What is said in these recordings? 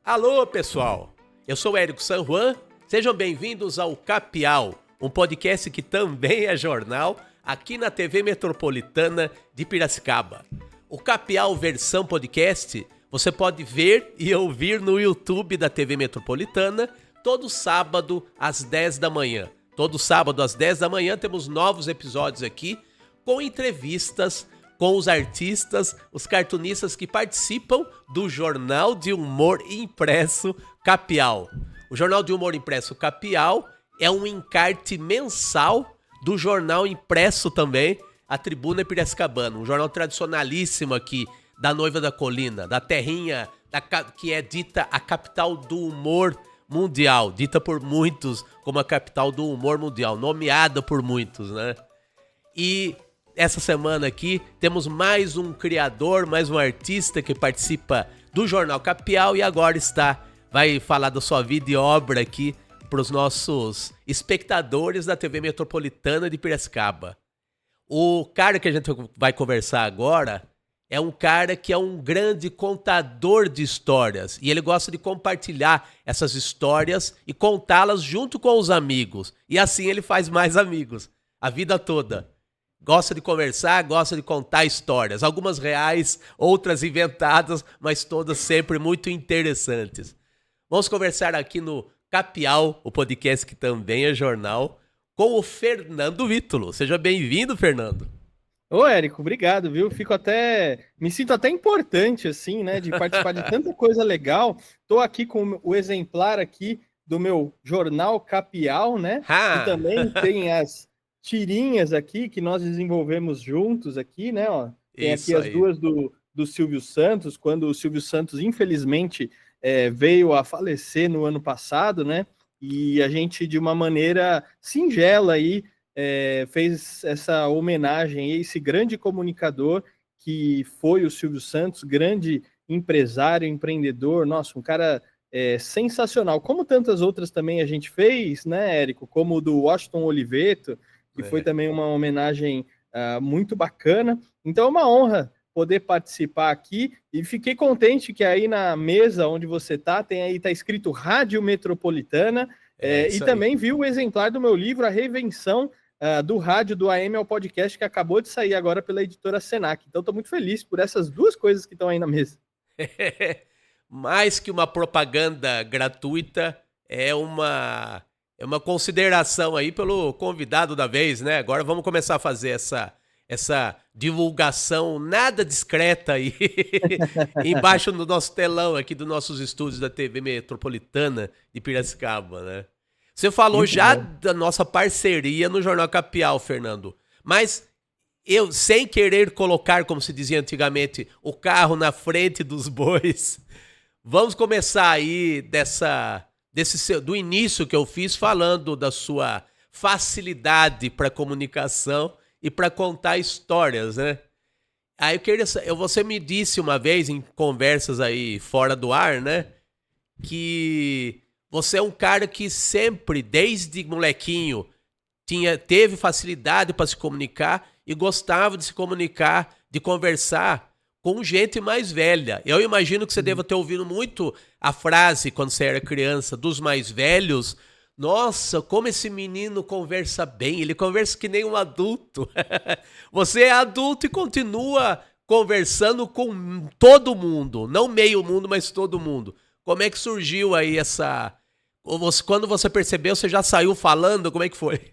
Alô, pessoal! Eu sou Érico San Juan, sejam bem-vindos ao Capial, um podcast que também é jornal aqui na TV Metropolitana de Piracicaba. O Capial versão podcast você pode ver e ouvir no YouTube da TV Metropolitana todo sábado às 10 da manhã. Todo sábado às 10 da manhã temos novos episódios aqui com entrevistas com os artistas, os cartunistas que participam do Jornal de Humor Impresso Capial. O Jornal de Humor Impresso Capial é um encarte mensal do jornal impresso também, a Tribuna Piracicabana, um jornal tradicionalíssimo aqui da Noiva da Colina, da terrinha que é dita a capital do humor mundial, dita por muitos como a capital do humor mundial, nomeada por muitos, né? E essa semana aqui temos mais um criador, mais um artista que participa do Jornal Capial e agora vai falar da sua vida e obra aqui para os nossos espectadores da TV Metropolitana de Piracicaba. O cara que a gente vai conversar agora é um cara que é um grande contador de histórias e ele gosta de compartilhar essas histórias e contá-las junto com os amigos. E assim ele faz mais amigos, a vida toda. Gosta de conversar, gosta de contar histórias, algumas reais, outras inventadas, mas todas sempre muito interessantes. Vamos conversar aqui no Capial, o podcast que também é jornal, com o Fernando Vítulo. Seja bem-vindo, Fernando. Ô, Érico, obrigado, viu? Me sinto até importante, assim, né, de participar de tanta coisa legal. Tô aqui com o exemplar aqui do meu jornal Capial, né? E também tem as tirinhas aqui que nós desenvolvemos juntos aqui, né? Ó, tem Isso aqui as aí. duas do Silvio Santos, quando o Silvio Santos, infelizmente, veio a falecer no ano passado, né? E a gente, de uma maneira singela aí, fez essa homenagem a esse grande comunicador que foi o Silvio Santos, grande empresário, empreendedor, nossa, um cara sensacional. Como tantas outras também a gente fez, né, Érico? Como o do Washington Oliveto, que foi também uma homenagem muito bacana. Então é uma honra poder participar aqui e fiquei contente que aí na mesa onde você tá escrito Rádio Metropolitana e também viu o exemplar do meu livro, A Reinvenção do Rádio do AM ao Podcast, que acabou de sair agora pela editora Senac. Então estou muito feliz por essas duas coisas que estão aí na mesa. Mais que uma propaganda gratuita, é uma consideração aí pelo convidado da vez, né? Agora vamos começar a fazer essa divulgação nada discreta aí embaixo do nosso telão aqui dos nossos estúdios da TV Metropolitana de Piracicaba, né? Você falou Muito já bom. da nossa parceria no Jornal Capial, Fernando, mas eu, sem querer colocar, como se dizia antigamente, o carro na frente dos bois, vamos começar aí do início que eu fiz, falando da sua facilidade para comunicação e para contar histórias, né? Aí você me disse uma vez em conversas aí fora do ar, né, que você é um cara que sempre, desde molequinho, teve facilidade para se comunicar e gostava de se comunicar, de conversar com gente mais velha. Eu imagino que você deva ter ouvido muito a frase, quando você era criança, dos mais velhos: nossa, como esse menino conversa bem, ele conversa que nem um adulto. Você é adulto e continua conversando com todo mundo, não meio mundo, mas todo mundo. Como é que surgiu aí quando você percebeu, você já saiu falando? Como é que foi?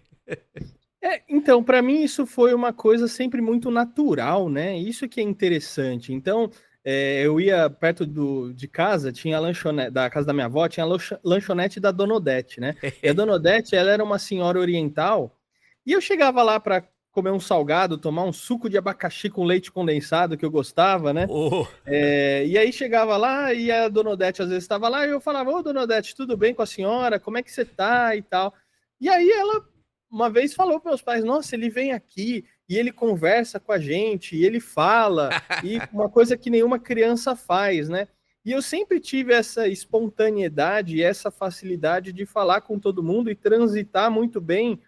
Então, para mim isso foi uma coisa sempre muito natural, né? Isso que é interessante. Então, eu ia perto de casa, tinha a lanchonete, da casa da minha avó, tinha a lanchonete da Dona Odete, né? E a Dona Odete, ela era uma senhora oriental, e eu chegava lá para comer um salgado, tomar um suco de abacaxi com leite condensado, que eu gostava, né? Oh. E aí chegava lá, e a Dona Odete às vezes estava lá, e eu falava: ô, Dona Odete, tudo bem com a senhora? Como é que você tá? E tal. E aí ela uma vez falou para meus pais: nossa, ele vem aqui e ele conversa com a gente, e ele fala, e uma coisa que nenhuma criança faz, né? E eu sempre tive essa espontaneidade e essa facilidade de falar com todo mundo e transitar muito bem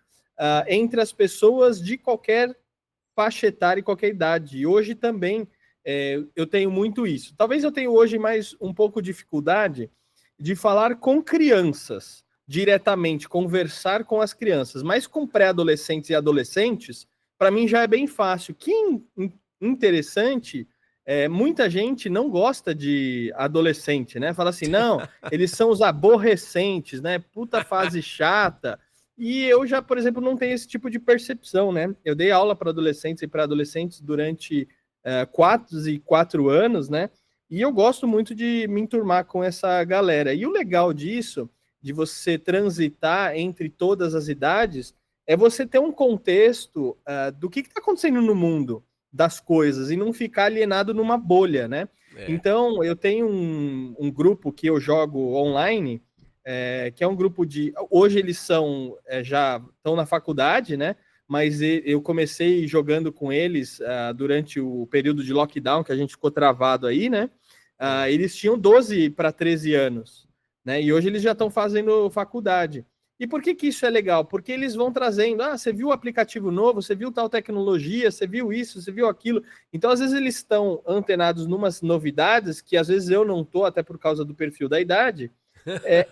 entre as pessoas de qualquer faixa etária e qualquer idade. E hoje também eu tenho muito isso. Talvez eu tenha hoje mais um pouco de dificuldade de falar com crianças, diretamente, conversar com as crianças, mas com pré-adolescentes e adolescentes, para mim já é bem fácil. Que interessante, muita gente não gosta de adolescente, né? Fala assim, não, eles são os aborrecentes, né? Puta fase chata. E eu já, por exemplo, não tenho esse tipo de percepção, né? Eu dei aula para adolescentes e para adolescentes durante 4 anos, né? E eu gosto muito de me enturmar com essa galera. E o legal disso, de você transitar entre todas as idades, é você ter um contexto do que está acontecendo no mundo, das coisas, e não ficar alienado numa bolha, né? Então, eu tenho um grupo que eu jogo online, que é um grupo de... Hoje eles são, já estão na faculdade, né? Mas eu comecei jogando com eles durante o período de lockdown, que a gente ficou travado aí, né? Eles tinham 12 para 13 anos, né? E hoje eles já estão fazendo faculdade. E por que isso é legal? Porque eles vão trazendo, você viu o aplicativo novo, você viu tal tecnologia, você viu isso, você viu aquilo. Então, às vezes, eles estão antenados numas novidades que, às vezes, eu não estou, até por causa do perfil da idade.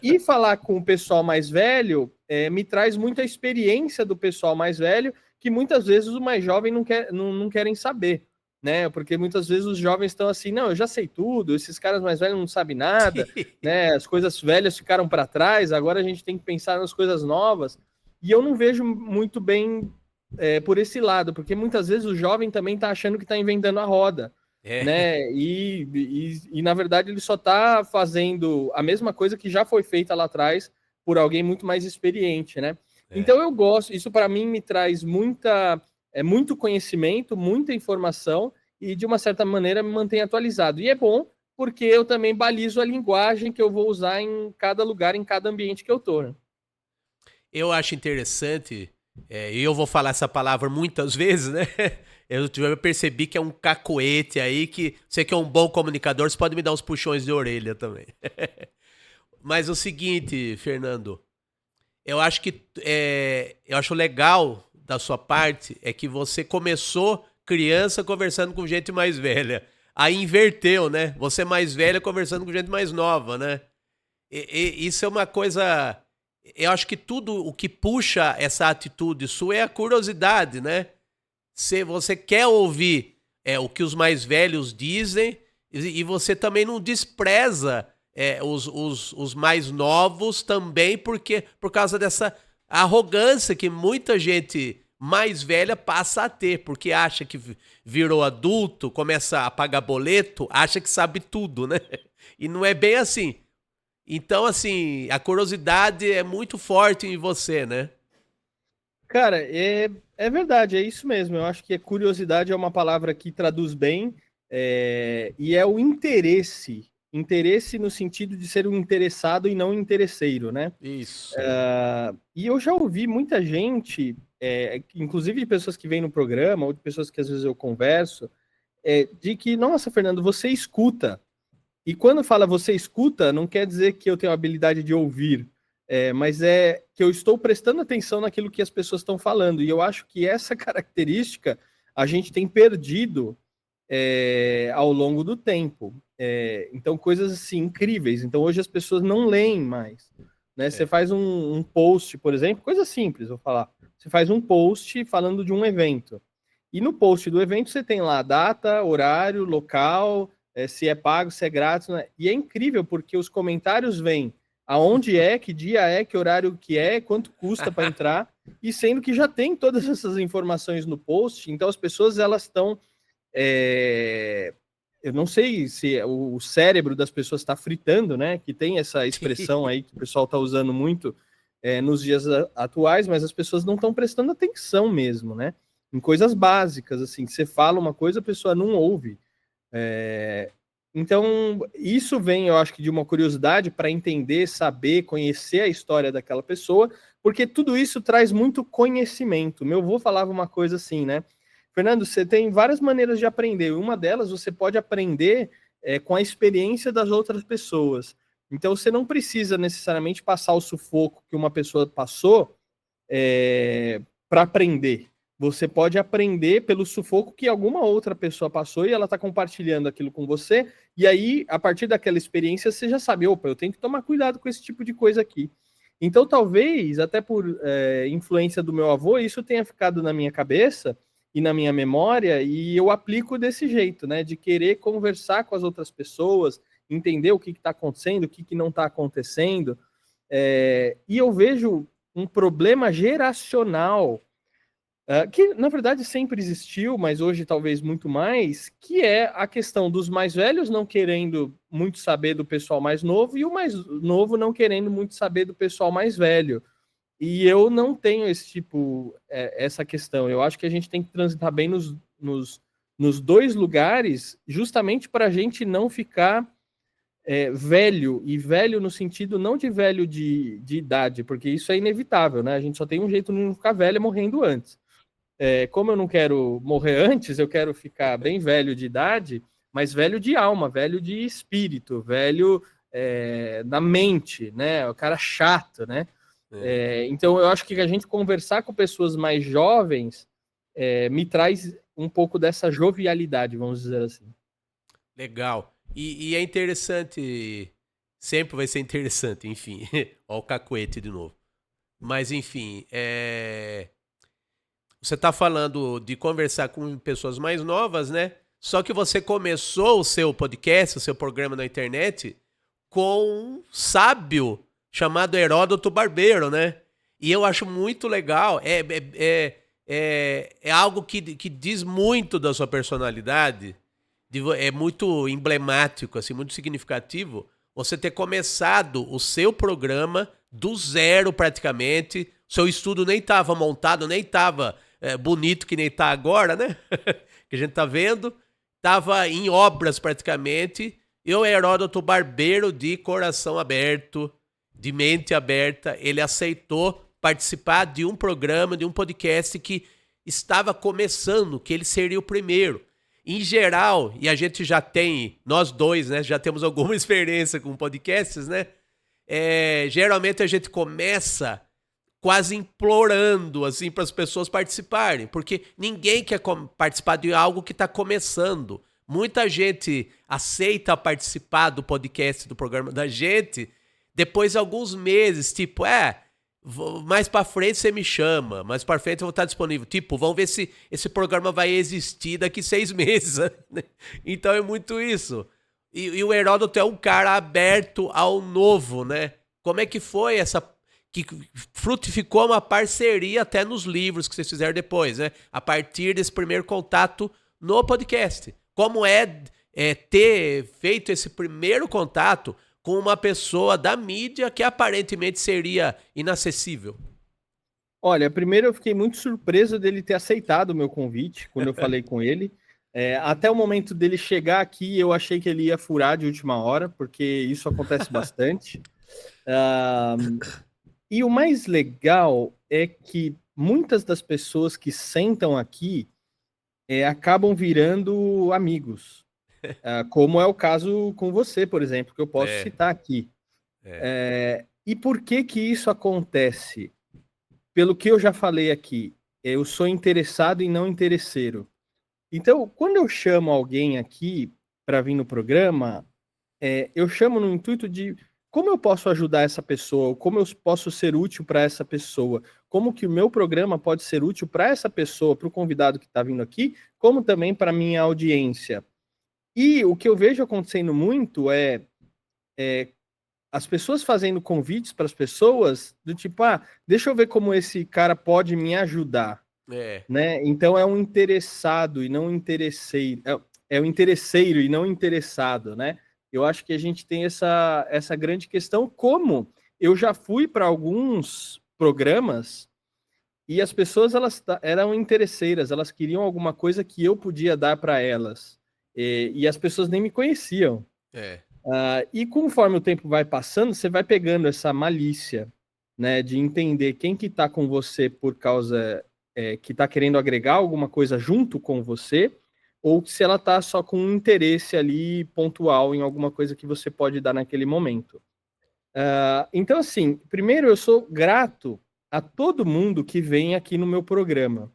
E falar com o pessoal mais velho me traz muita experiência do pessoal mais velho, que muitas vezes os mais jovens não querem saber, né? Porque muitas vezes os jovens estão assim, não, eu já sei tudo, esses caras mais velhos não sabem nada, né? As coisas velhas ficaram para trás, agora a gente tem que pensar nas coisas novas. E eu não vejo muito bem por esse lado, porque muitas vezes o jovem também está achando que está inventando a roda. Né? E na verdade ele só está fazendo a mesma coisa que já foi feita lá atrás por alguém muito mais experiente, né? Então eu gosto, isso para mim me traz muito conhecimento, muita informação e de uma certa maneira me mantém atualizado. E é bom porque eu também balizo a linguagem que eu vou usar em cada lugar, em cada ambiente que eu tô, né? Eu acho interessante, e eu vou falar essa palavra muitas vezes, né? Eu percebi que é um cacoete aí, que você que é um bom comunicador, você pode me dar uns puxões de orelha também. Mas o seguinte, Fernando, eu acho que eu acho legal da sua parte é que você começou criança conversando com gente mais velha. Aí inverteu, né? Você mais velha conversando com gente mais nova, né? Isso é uma coisa... Eu acho que tudo o que puxa essa atitude sua é a curiosidade, né? Se você quer ouvir o que os mais velhos dizem e você também não despreza os mais novos também por causa dessa arrogância que muita gente mais velha passa a ter, porque acha que virou adulto, começa a pagar boleto, acha que sabe tudo, né? E não é bem assim. Então, assim, a curiosidade é muito forte em você, né? Cara, é verdade, é isso mesmo. Eu acho que curiosidade é uma palavra que traduz bem, e é o interesse. Interesse no sentido de ser um interessado e não um interesseiro, né? Isso. E eu já ouvi muita gente, inclusive de pessoas que vêm no programa, ou de pessoas que às vezes eu converso, de que, nossa, Fernando, você escuta. E quando fala você escuta, não quer dizer que eu tenho a habilidade de ouvir, mas é que eu estou prestando atenção naquilo que as pessoas estão falando. E eu acho que essa característica a gente tem perdido ao longo do tempo. Então, coisas assim incríveis. Então, hoje as pessoas não leem mais. Né? Você faz um post, por exemplo, coisa simples, vou falar. Você faz um post falando de um evento. E no post do evento você tem lá data, horário, local, se é pago, se é grátis. Né? E é incrível porque os comentários vêm aonde que dia que horário que quanto custa para entrar, e sendo que já tem todas essas informações no post, então as pessoas elas estão... eu não sei se o cérebro das pessoas está fritando, né? Que tem essa expressão aí que o pessoal está usando muito nos dias atuais, mas as pessoas não estão prestando atenção mesmo, né? Em coisas básicas, assim, que você fala uma coisa, a pessoa não ouve. Então, isso vem, eu acho que de uma curiosidade para entender, saber, conhecer a história daquela pessoa, porque tudo isso traz muito conhecimento. Meu avô falava uma coisa assim, né? Fernando, você tem várias maneiras de aprender. Uma delas, você pode aprender com a experiência das outras pessoas. Então, você não precisa necessariamente passar o sufoco que uma pessoa passou para aprender. Você pode aprender pelo sufoco que alguma outra pessoa passou e ela está compartilhando aquilo com você. E aí, a partir daquela experiência, você já sabe, opa, eu tenho que tomar cuidado com esse tipo de coisa aqui. Então, talvez, até por influência do meu avô, isso tenha ficado na minha cabeça e na minha memória, e eu aplico desse jeito, né? De querer conversar com as outras pessoas, entender o que está acontecendo, o que não está acontecendo. E eu vejo um problema geracional, que na verdade sempre existiu, mas hoje talvez muito mais, que é a questão dos mais velhos não querendo muito saber do pessoal mais novo e o mais novo não querendo muito saber do pessoal mais velho. E eu não tenho essa questão. Eu acho que a gente tem que transitar bem nos dois lugares, justamente para a gente não ficar velho, e velho no sentido não de velho de idade, porque isso é inevitável, né? A gente só tem um jeito de não ficar velho morrendo antes. Como eu não quero morrer antes, eu quero ficar bem velho de idade, mas velho de alma, velho de espírito, velho na mente, né? O cara chato, né? Então eu acho que a gente conversar com pessoas mais jovens me traz um pouco dessa jovialidade, vamos dizer assim. Legal. E é interessante, sempre vai ser interessante, enfim. Ó o cacuete de novo. Mas, enfim, você tá falando de conversar com pessoas mais novas, né? Só que você começou o seu podcast, o seu programa na internet, com um sábio chamado Heródoto Barbeiro, né? E eu acho muito legal. É algo que diz muito da sua personalidade. É muito emblemático, assim, muito significativo. Você ter começado o seu programa do zero praticamente. O seu estudo nem estava montado, nem estava bonito que nem está agora, né? Que a gente tá vendo. Tava em obras praticamente. Eu, Heródoto Barbeiro, de coração aberto, de mente aberta, ele aceitou participar de um programa, de um podcast que estava começando, que ele seria o primeiro. Em geral, e a gente já tem, nós dois, né, já temos alguma experiência com podcasts, né? Geralmente a gente começa quase implorando, assim, para as pessoas participarem, porque ninguém quer participar de algo que está começando. Muita gente aceita participar do podcast, do programa da gente, depois de alguns meses, tipo, mais pra frente você me chama, mais pra frente eu vou estar disponível. Tipo, vamos ver se esse programa vai existir daqui 6 meses. Né? Então é muito isso. E o Heródoto é um cara aberto ao novo, né? Como é que foi essa... que frutificou uma parceria até nos livros que vocês fizeram depois, né? A partir desse primeiro contato no podcast. Como ter feito esse primeiro contato com uma pessoa da mídia que aparentemente seria inacessível? Olha, primeiro eu fiquei muito surpreso dele ter aceitado o meu convite quando eu falei com ele. Até o momento dele chegar aqui, eu achei que ele ia furar de última hora, porque isso acontece bastante. E o mais legal é que muitas das pessoas que sentam aqui acabam virando amigos. Como é o caso com você, por exemplo, que eu posso citar aqui. E por que isso acontece? Pelo que eu já falei aqui, eu sou interessado e não interesseiro. Então, quando eu chamo alguém aqui para vir no programa, eu chamo no intuito de como eu posso ajudar essa pessoa, como eu posso ser útil para essa pessoa, como que o meu programa pode ser útil para essa pessoa, para o convidado que está vindo aqui, como também para a minha audiência. E o que eu vejo acontecendo muito é as pessoas fazendo convites para as pessoas do tipo, deixa eu ver como esse cara pode me ajudar. Né? Então é um interessado e não um interesseiro. É um interesseiro e não interessado, né? Eu acho que a gente tem essa grande questão, como eu já fui para alguns programas e as pessoas elas eram interesseiras, elas queriam alguma coisa que eu podia dar para elas. E as pessoas nem me conheciam. E conforme o tempo vai passando, você vai pegando essa malícia, né, de entender quem que está com você por causa que está querendo agregar alguma coisa junto com você, ou se ela está só com um interesse ali pontual em alguma coisa que você pode dar naquele momento. Então, assim, primeiro eu sou grato a todo mundo que vem aqui no meu programa.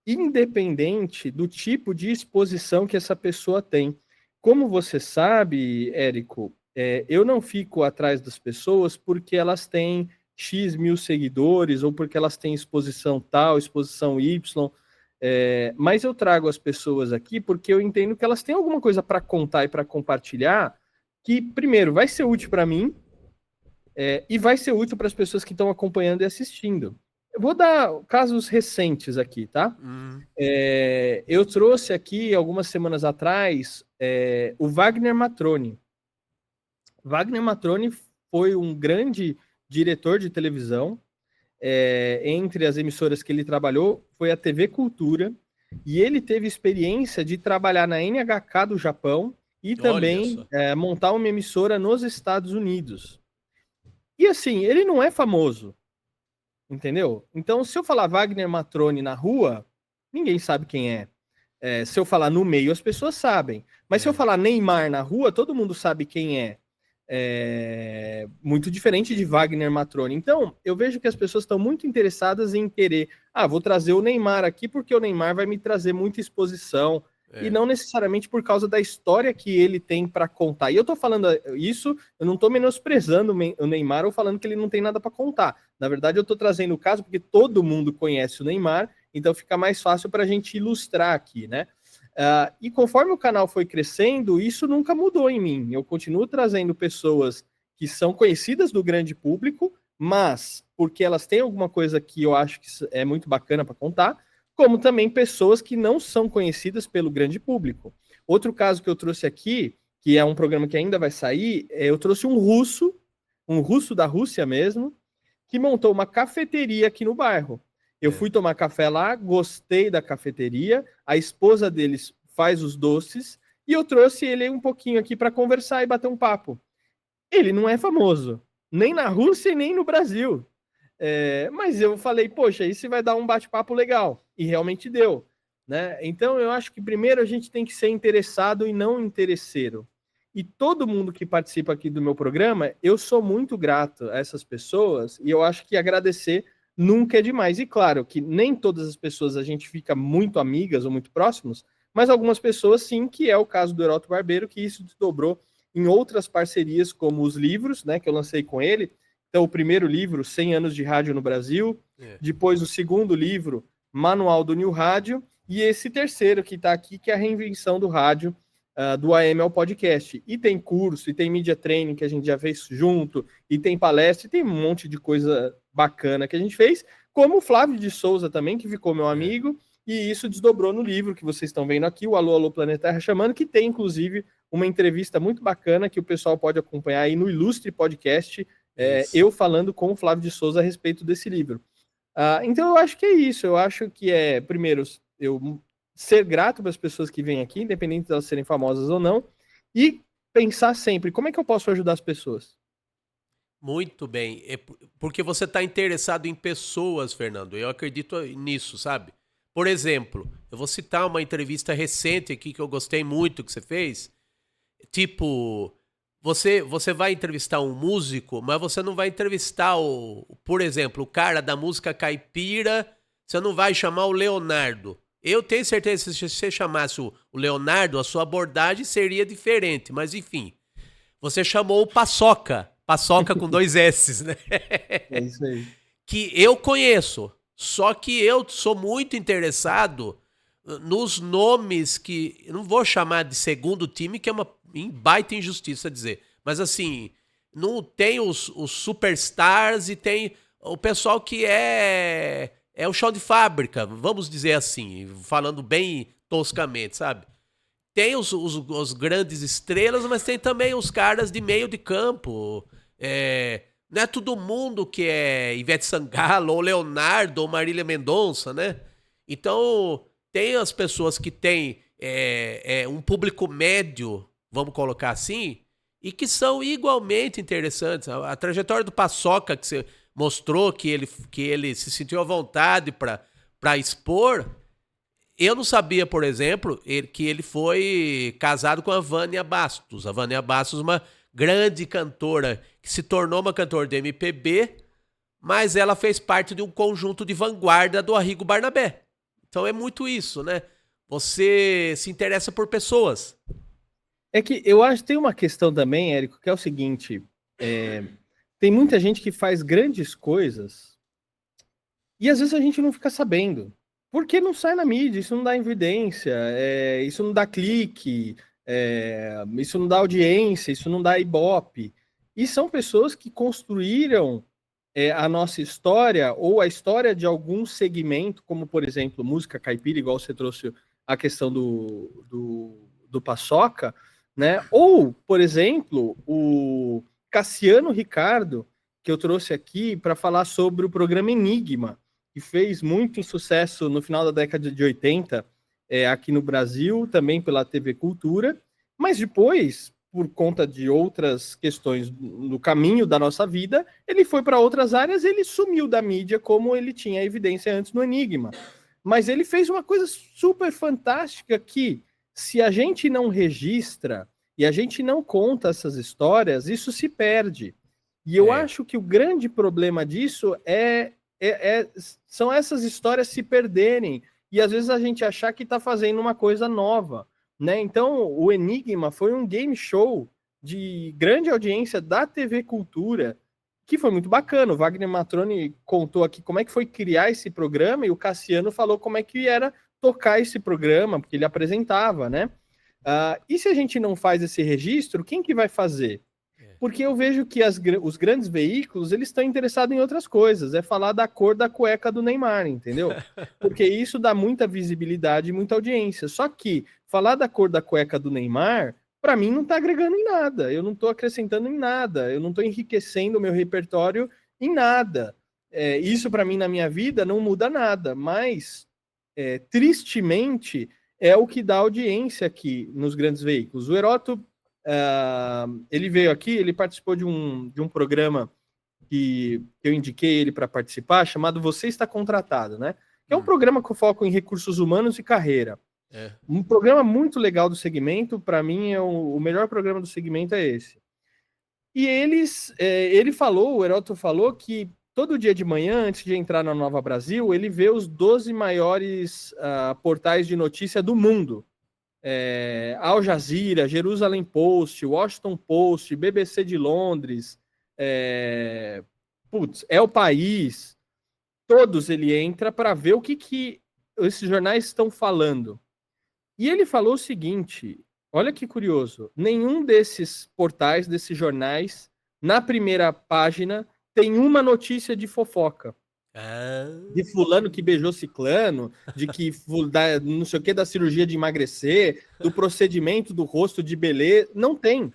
independente do tipo de exposição que essa pessoa tem. Como você sabe, Érico, eu não fico atrás das pessoas porque elas têm X mil seguidores ou porque elas têm exposição tal, exposição Y. Mas eu trago as pessoas aqui porque eu entendo que elas têm alguma coisa para contar e para compartilhar que, primeiro, vai ser útil para mim e vai ser útil para as pessoas que estão acompanhando e assistindo. Eu vou dar casos recentes aqui, tá? Eu trouxe aqui, algumas semanas atrás, o Wagner Matroni. Wagner Matroni foi um grande diretor de televisão. Entre as emissoras que ele trabalhou, foi a TV Cultura. E ele teve experiência de trabalhar na NHK do Japão e também montar uma emissora nos Estados Unidos. E assim, ele não é famoso, entendeu? Então, se eu falar Wagner Matroni na rua, ninguém sabe quem é. Se eu falar no meio, as pessoas sabem. Mas se eu falar Neymar na rua, todo mundo sabe quem é. Muito diferente de Wagner Matroni. Então, eu vejo que as pessoas estão muito interessadas em querer, vou trazer o Neymar aqui porque o Neymar vai me trazer muita exposição, e não necessariamente por causa da história que ele tem para contar. E eu tô falando isso, eu não tô menosprezando o Neymar ou falando que ele não tem nada para contar. Na verdade, eu tô trazendo o caso porque todo mundo conhece o Neymar, então fica mais fácil para a gente ilustrar aqui, né? E conforme o canal foi crescendo, isso nunca mudou em mim. Eu continuo trazendo pessoas que são conhecidas do grande público, mas porque elas têm alguma coisa que eu acho que é muito bacana para contar, como também pessoas que não são conhecidas pelo grande público. Outro caso que eu trouxe aqui, que é um programa que ainda vai sair, eu trouxe um russo da Rússia mesmo, que montou uma cafeteria aqui no bairro. Eu fui tomar café lá, gostei da cafeteria, a esposa deles faz os doces, e eu trouxe ele um pouquinho aqui para conversar e bater um papo. Ele não é famoso, nem na Rússia e nem no Brasil. Mas eu falei, poxa, isso vai dar um bate-papo legal. E realmente deu. Né? Então eu acho que primeiro a gente tem que ser interessado e não interesseiro. E todo mundo que participa aqui do meu programa, eu sou muito grato a essas pessoas, e eu acho que agradecer nunca é demais. E claro que nem todas as pessoas a gente fica muito amigas ou muito próximos, mas algumas pessoas sim, que é o caso do Heroto Barbeiro, que isso desdobrou em outras parcerias, como os livros, né, que eu lancei com ele. Então, o primeiro livro, 100 anos de rádio no Brasil, depois o segundo livro, Manual do New Rádio, e esse terceiro que está aqui, que é a reinvenção do rádio, do AM ao podcast. E tem curso, e tem media training que a gente já fez junto, e tem palestra, e tem um monte de coisa bacana que a gente fez, como o Flávio de Souza também, que ficou meu amigo, e isso desdobrou no livro que vocês estão vendo aqui, o Alô, Alô, Planeta Terra Chamando, que tem, inclusive, uma entrevista muito bacana que o pessoal pode acompanhar aí no Ilustre Podcast, eu falando com o Flávio de Souza a respeito desse livro. Então, eu acho que é isso. Eu acho que primeiro, eu ser grato para as pessoas que vêm aqui, independente de elas serem famosas ou não, e pensar sempre, como é que eu posso ajudar as pessoas? Muito bem. Porque você está interessado em pessoas, Fernando. Eu acredito nisso, sabe? Por exemplo, eu vou citar uma entrevista recente aqui que eu gostei muito que você fez. Tipo, você vai entrevistar um músico, mas você não vai entrevistar por exemplo, o cara da música caipira, você não vai chamar o Leonardo. Eu tenho certeza que se você chamasse o Leonardo, a sua abordagem seria diferente, mas enfim. Você chamou o Paçoca. Paçoca com 2 S's, né? É isso aí. Que eu conheço. Só que eu sou muito interessado nos nomes que... Eu não vou chamar de segundo time, que é uma baita injustiça dizer. Mas assim, não tem os superstars e tem o pessoal que é o chão de fábrica, vamos dizer assim, falando bem toscamente, sabe? Tem os grandes estrelas, mas tem também os caras de meio de campo. Não é todo mundo que é Ivete Sangalo, ou Leonardo, ou Marília Mendonça, né? Então, tem as pessoas que têm um público médio, vamos colocar assim, e que são igualmente interessantes. A trajetória do Paçoca, que você mostrou que ele se sentiu à vontade para expor. Eu não sabia, por exemplo, que ele foi casado com a Vânia Bastos. A Vânia Bastos, uma grande cantora, que se tornou uma cantora de MPB, mas ela fez parte de um conjunto de vanguarda do Arrigo Barnabé. Então é muito isso, né? Você se interessa por pessoas. É que eu acho que tem uma questão também, Érico, que é o seguinte: tem muita gente que faz grandes coisas e às vezes a gente não fica sabendo. Porque não sai na mídia, isso não dá evidência, isso não dá clique, isso não dá audiência, isso não dá ibope. E são pessoas que construíram a nossa história ou a história de algum segmento, como, por exemplo, música caipira, igual você trouxe a questão do Paçoca, né? Ou, por exemplo, o Cassiano Ricardo, que eu trouxe aqui para falar sobre o programa Enigma, que fez muito sucesso no final da década de 80 aqui no Brasil, também pela TV Cultura, mas depois, por conta de outras questões no caminho da nossa vida, ele foi para outras áreas, ele sumiu da mídia como ele tinha evidência antes no Enigma. Mas ele fez uma coisa super fantástica que, se a gente não registra e a gente não conta essas histórias, isso se perde. E eu acho que o grande problema disso são essas histórias se perderem e às vezes a gente achar que está fazendo uma coisa nova, né? Então, o Enigma foi um game show de grande audiência da TV Cultura, que foi muito bacana. O Wagner Matroni contou aqui como é que foi criar esse programa e o Cassiano falou como é que era tocar esse programa, porque ele apresentava, né? E se a gente não faz esse registro, quem que vai fazer? Porque eu vejo que os grandes veículos, eles estão interessados em outras coisas. É falar da cor da cueca do Neymar, entendeu? Porque isso dá muita visibilidade e muita audiência. Só que falar da cor da cueca do Neymar, para mim, não está agregando em nada. Eu não estou acrescentando em nada. Eu não estou enriquecendo o meu repertório em nada. Isso, para mim, na minha vida, não muda nada. Mas, tristemente, é o que dá audiência aqui nos grandes veículos. O Heródoto, ele veio aqui, ele participou de um programa que eu indiquei ele para participar, chamado Você Está Contratado, né? Que é um programa com foco em recursos humanos e carreira. Um programa muito legal do segmento, para mim o melhor programa do segmento é esse. E ele falou, o Heródoto falou que todo dia de manhã, antes de entrar na Nova Brasil, ele vê os 12 maiores portais de notícia do mundo. Al Jazeera, Jerusalem Post, Washington Post, BBC de Londres, É o País, todos ele entra para ver o que esses jornais estão falando. E ele falou o seguinte, olha que curioso, nenhum desses portais, desses jornais, na primeira página, tem uma notícia de fofoca. De fulano que beijou ciclano, de que não sei o que da cirurgia de emagrecer, do procedimento do rosto de beleza, não tem.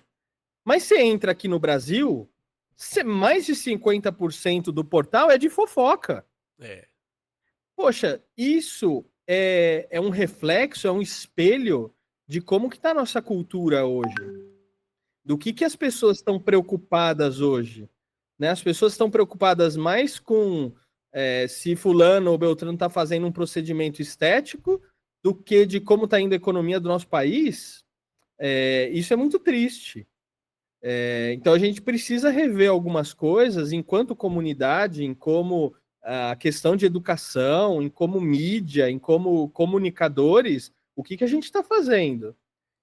Mas você entra aqui no Brasil, mais de 50% do portal é de fofoca. Poxa, isso é um reflexo, é um espelho de como que está a nossa cultura hoje. Do que as pessoas estão preocupadas hoje. Né? As pessoas estão preocupadas mais com se fulano ou Beltrano está fazendo um procedimento estético do que de como está indo a economia do nosso país. Isso é muito triste. Então a gente precisa rever algumas coisas enquanto comunidade, em como a questão de educação, em como mídia, em como comunicadores, o que a gente está fazendo,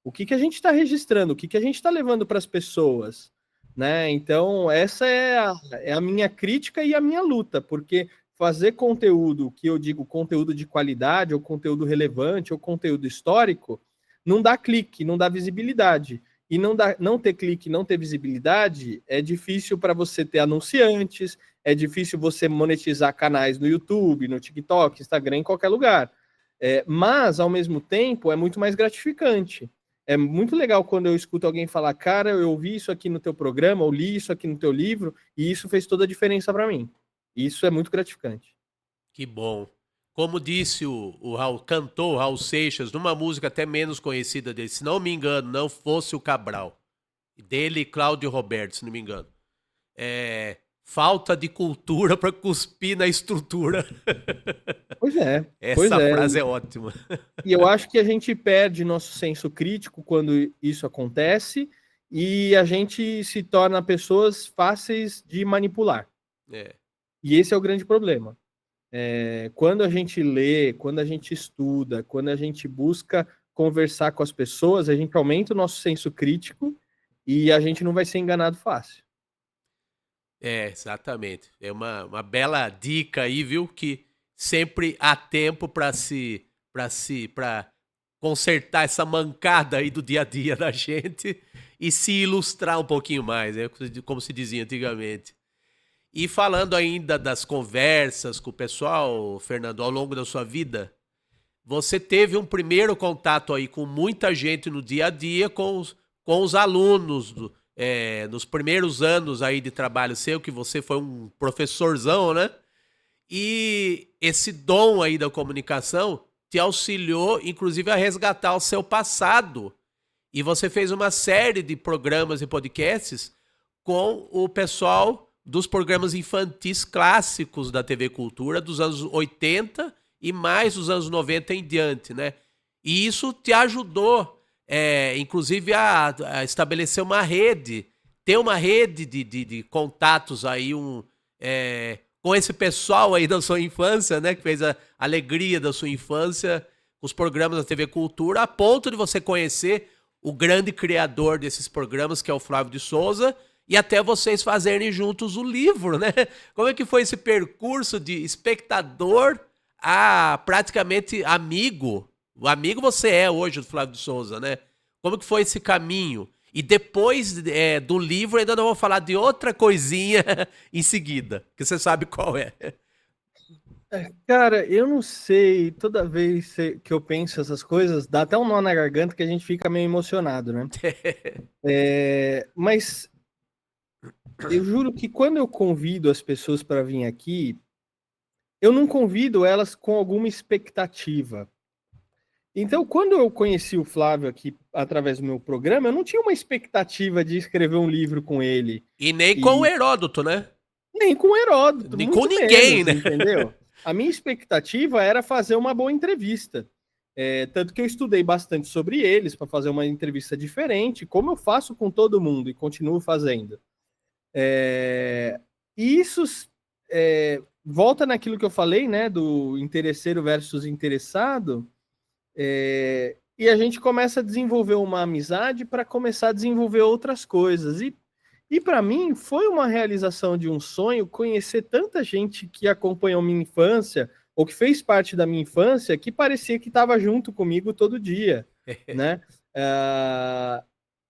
o que a gente está registrando, o que a gente está levando para as pessoas. Né? Então, essa é a minha crítica e a minha luta, porque fazer conteúdo, que eu digo conteúdo de qualidade, ou conteúdo relevante, ou conteúdo histórico, não dá clique, não dá visibilidade. E não ter clique, não ter visibilidade, é difícil para você ter anunciantes, é difícil você monetizar canais no YouTube, no TikTok, Instagram, em qualquer lugar. Mas, ao mesmo tempo, é muito mais gratificante. É muito legal quando eu escuto alguém falar, cara, eu ouvi isso aqui no teu programa, ou li isso aqui no teu livro, e isso fez toda a diferença para mim. Isso é muito gratificante. Que bom. Como disse o Raul, cantou o Raul Seixas, numa música até menos conhecida dele, se não me engano, Não Fosse o Cabral. Dele e Cláudio Roberto, se não me engano. Falta de cultura para cuspir na estrutura. Pois é. Essa frase é ótima. E eu acho que a gente perde nosso senso crítico quando isso acontece e a gente se torna pessoas fáceis de manipular. E esse é o grande problema. Quando a gente lê, quando a gente estuda, quando a gente busca conversar com as pessoas, a gente aumenta o nosso senso crítico e a gente não vai ser enganado fácil. Exatamente. É uma bela dica aí, viu? Que sempre há tempo para consertar essa mancada aí do dia a dia da gente e se ilustrar um pouquinho mais, né? Como se dizia antigamente. E falando ainda das conversas com o pessoal, Fernando, ao longo da sua vida, você teve um primeiro contato aí com muita gente no dia a dia, com os alunos, nos primeiros anos aí de trabalho seu, que você foi um professorzão, né? E esse dom aí da comunicação te auxiliou, inclusive, a resgatar o seu passado. E você fez uma série de programas e podcasts com o pessoal dos programas infantis clássicos da TV Cultura dos anos 80 e mais dos anos 90 em diante, né? E isso te ajudou, inclusive, a estabelecer uma rede, ter uma rede de contatos aí, com esse pessoal aí da sua infância, né? Que fez a alegria da sua infância, os programas da TV Cultura, a ponto de você conhecer o grande criador desses programas, que é o Flávio de Souza, e até vocês fazerem juntos o livro, né? Como é que foi esse percurso de espectador a praticamente amigo? O amigo você é hoje do Flávio de Souza, né? Como que foi esse caminho? E depois do livro, ainda não vou falar de outra coisinha em seguida, que você sabe qual é. Cara, eu não sei, toda vez que eu penso essas coisas, dá até um nó na garganta que a gente fica meio emocionado, né? Mas eu juro que quando eu convido as pessoas para vir aqui, eu não convido elas com alguma expectativa. Então, quando eu conheci o Flávio aqui através do meu programa, eu não tinha uma expectativa de escrever um livro com ele. E nem com o E Heródoto, né? nem com o Heródoto, Nem com muito ninguém, menos, né? entendeu? A minha expectativa era fazer uma boa entrevista. Tanto que eu estudei bastante sobre eles para fazer uma entrevista diferente, como eu faço com todo mundo e continuo fazendo. E isso volta naquilo que eu falei, né, do interesseiro versus interessado, e a gente começa a desenvolver uma amizade para começar a desenvolver outras coisas. E para mim foi uma realização de um sonho conhecer tanta gente que acompanhou minha infância ou que fez parte da minha infância que parecia que estava junto comigo todo dia, né?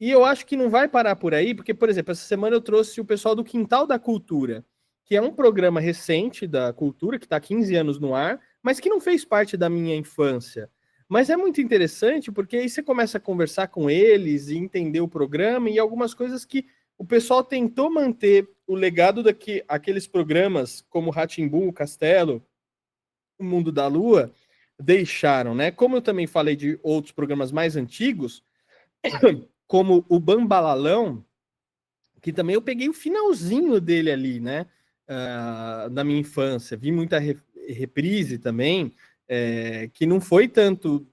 E eu acho que não vai parar por aí, porque, por exemplo, essa semana eu trouxe o pessoal do Quintal da Cultura, que é um programa recente da cultura, que está há 15 anos no ar, mas que não fez parte da minha infância. Mas é muito interessante, porque aí você começa a conversar com eles e entender o programa e algumas coisas que o pessoal tentou manter o legado daqueles programas como Rá-Tim-Bum, Castelo, O Mundo da Lua, deixaram, né? Como eu também falei de outros programas mais antigos, como o Bambalalão, que também eu peguei o finalzinho dele ali, né? Na minha infância. Vi muita reprise também, que não foi tanto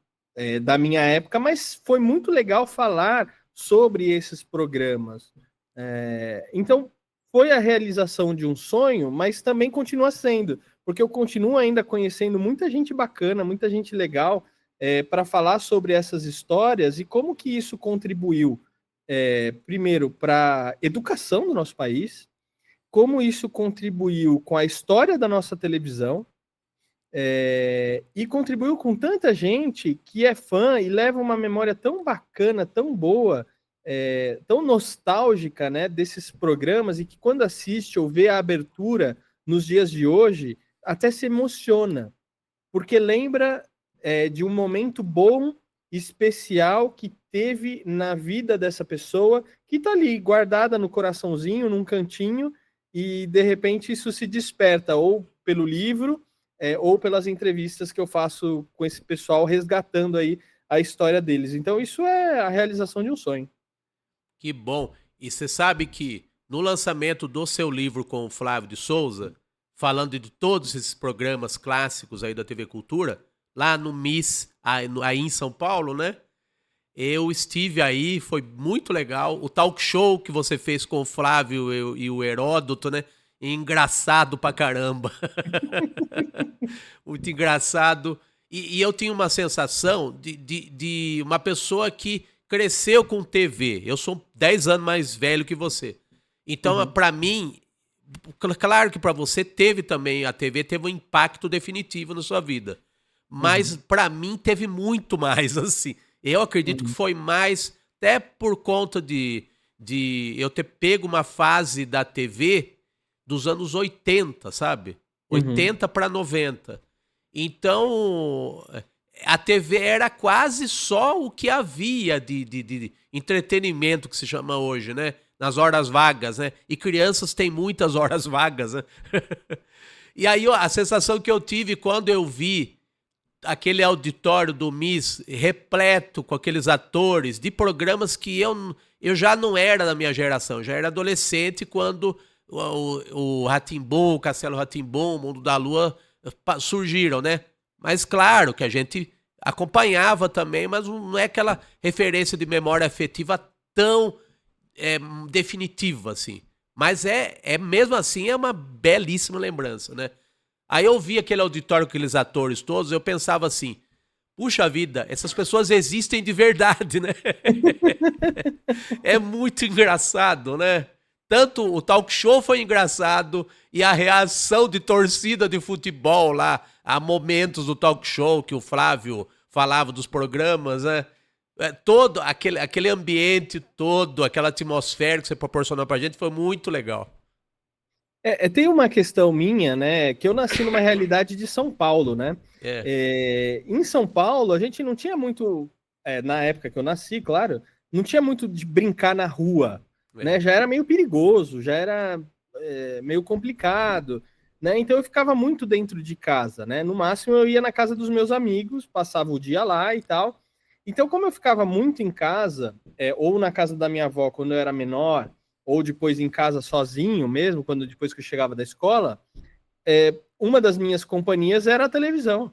da minha época, mas foi muito legal falar sobre esses programas. Então, foi a realização de um sonho, mas também continua sendo, porque eu continuo ainda conhecendo muita gente bacana, muita gente legal, para falar sobre essas histórias e como que isso contribuiu, primeiro, para a educação do nosso país, como isso contribuiu com a história da nossa televisão, e contribuiu com tanta gente que é fã e leva uma memória tão bacana, tão boa, tão nostálgica, né, desses programas, e que quando assiste ou vê a abertura nos dias de hoje, até se emociona, porque lembra de um momento bom, especial, que teve na vida dessa pessoa, que está ali guardada no coraçãozinho, num cantinho, e de repente isso se desperta, ou pelo livro, ou pelas entrevistas que eu faço com esse pessoal, resgatando aí a história deles. Então isso é a realização de um sonho. Que bom. E você sabe que no lançamento do seu livro com o Flávio de Souza, falando de todos esses programas clássicos aí da TV Cultura, lá no MIS, aí em São Paulo, né? Eu estive aí, foi muito legal. O talk show que você fez com o Flávio e o Heródoto, né? engraçado pra caramba. Muito engraçado. E eu tinha uma sensação de uma pessoa que cresceu com TV. Eu sou 10 anos mais velho que você. Então, Uhum, pra mim, claro que pra você teve também, a TV teve um impacto definitivo na sua vida. Mas uhum, pra mim teve muito mais, assim. Eu acredito que uhum, foi mais, até por conta de eu ter pego uma fase da TV dos anos 80, sabe? uhum. 80 para 90. Então, a TV era quase só o que havia de entretenimento, que se chama hoje, né? Nas horas vagas, né? E crianças têm muitas horas vagas, né? E aí a sensação que eu tive quando eu vi aquele auditório do Miss repleto com aqueles atores de programas que eu já não era da minha geração, já era adolescente quando o Rá-Tim-Bum, o Castelo Rá-Tim-Bum, o Mundo da Lua surgiram, né? Mas claro que a gente acompanhava também, mas não é aquela referência de memória afetiva tão é, definitiva assim. Mas mesmo assim é uma belíssima lembrança, né? Aí eu vi aquele auditório com aqueles atores todos, eu pensava assim, puxa vida, essas pessoas existem de verdade, né? É muito engraçado, né? Tanto o talk show foi engraçado e a reação de torcida de futebol lá, a momentos do talk show que o Flávio falava dos programas, né? Todo aquele ambiente todo, aquela atmosfera que você proporcionou pra gente foi muito legal. Tem uma questão minha, né? Que eu nasci numa realidade de São Paulo, né? É, Em São Paulo, a gente não tinha muito, na época que eu nasci, claro, não tinha muito de brincar na rua, né? é. Já era meio perigoso, já era meio complicado, né? Então eu ficava muito dentro de casa, né? No máximo eu ia na casa dos meus amigos, passava o dia lá e tal. Então, como eu ficava muito em casa, ou na casa da minha avó quando eu era menor, ou depois em casa sozinho mesmo, quando depois que eu chegava da escola, uma das minhas companhias era a televisão.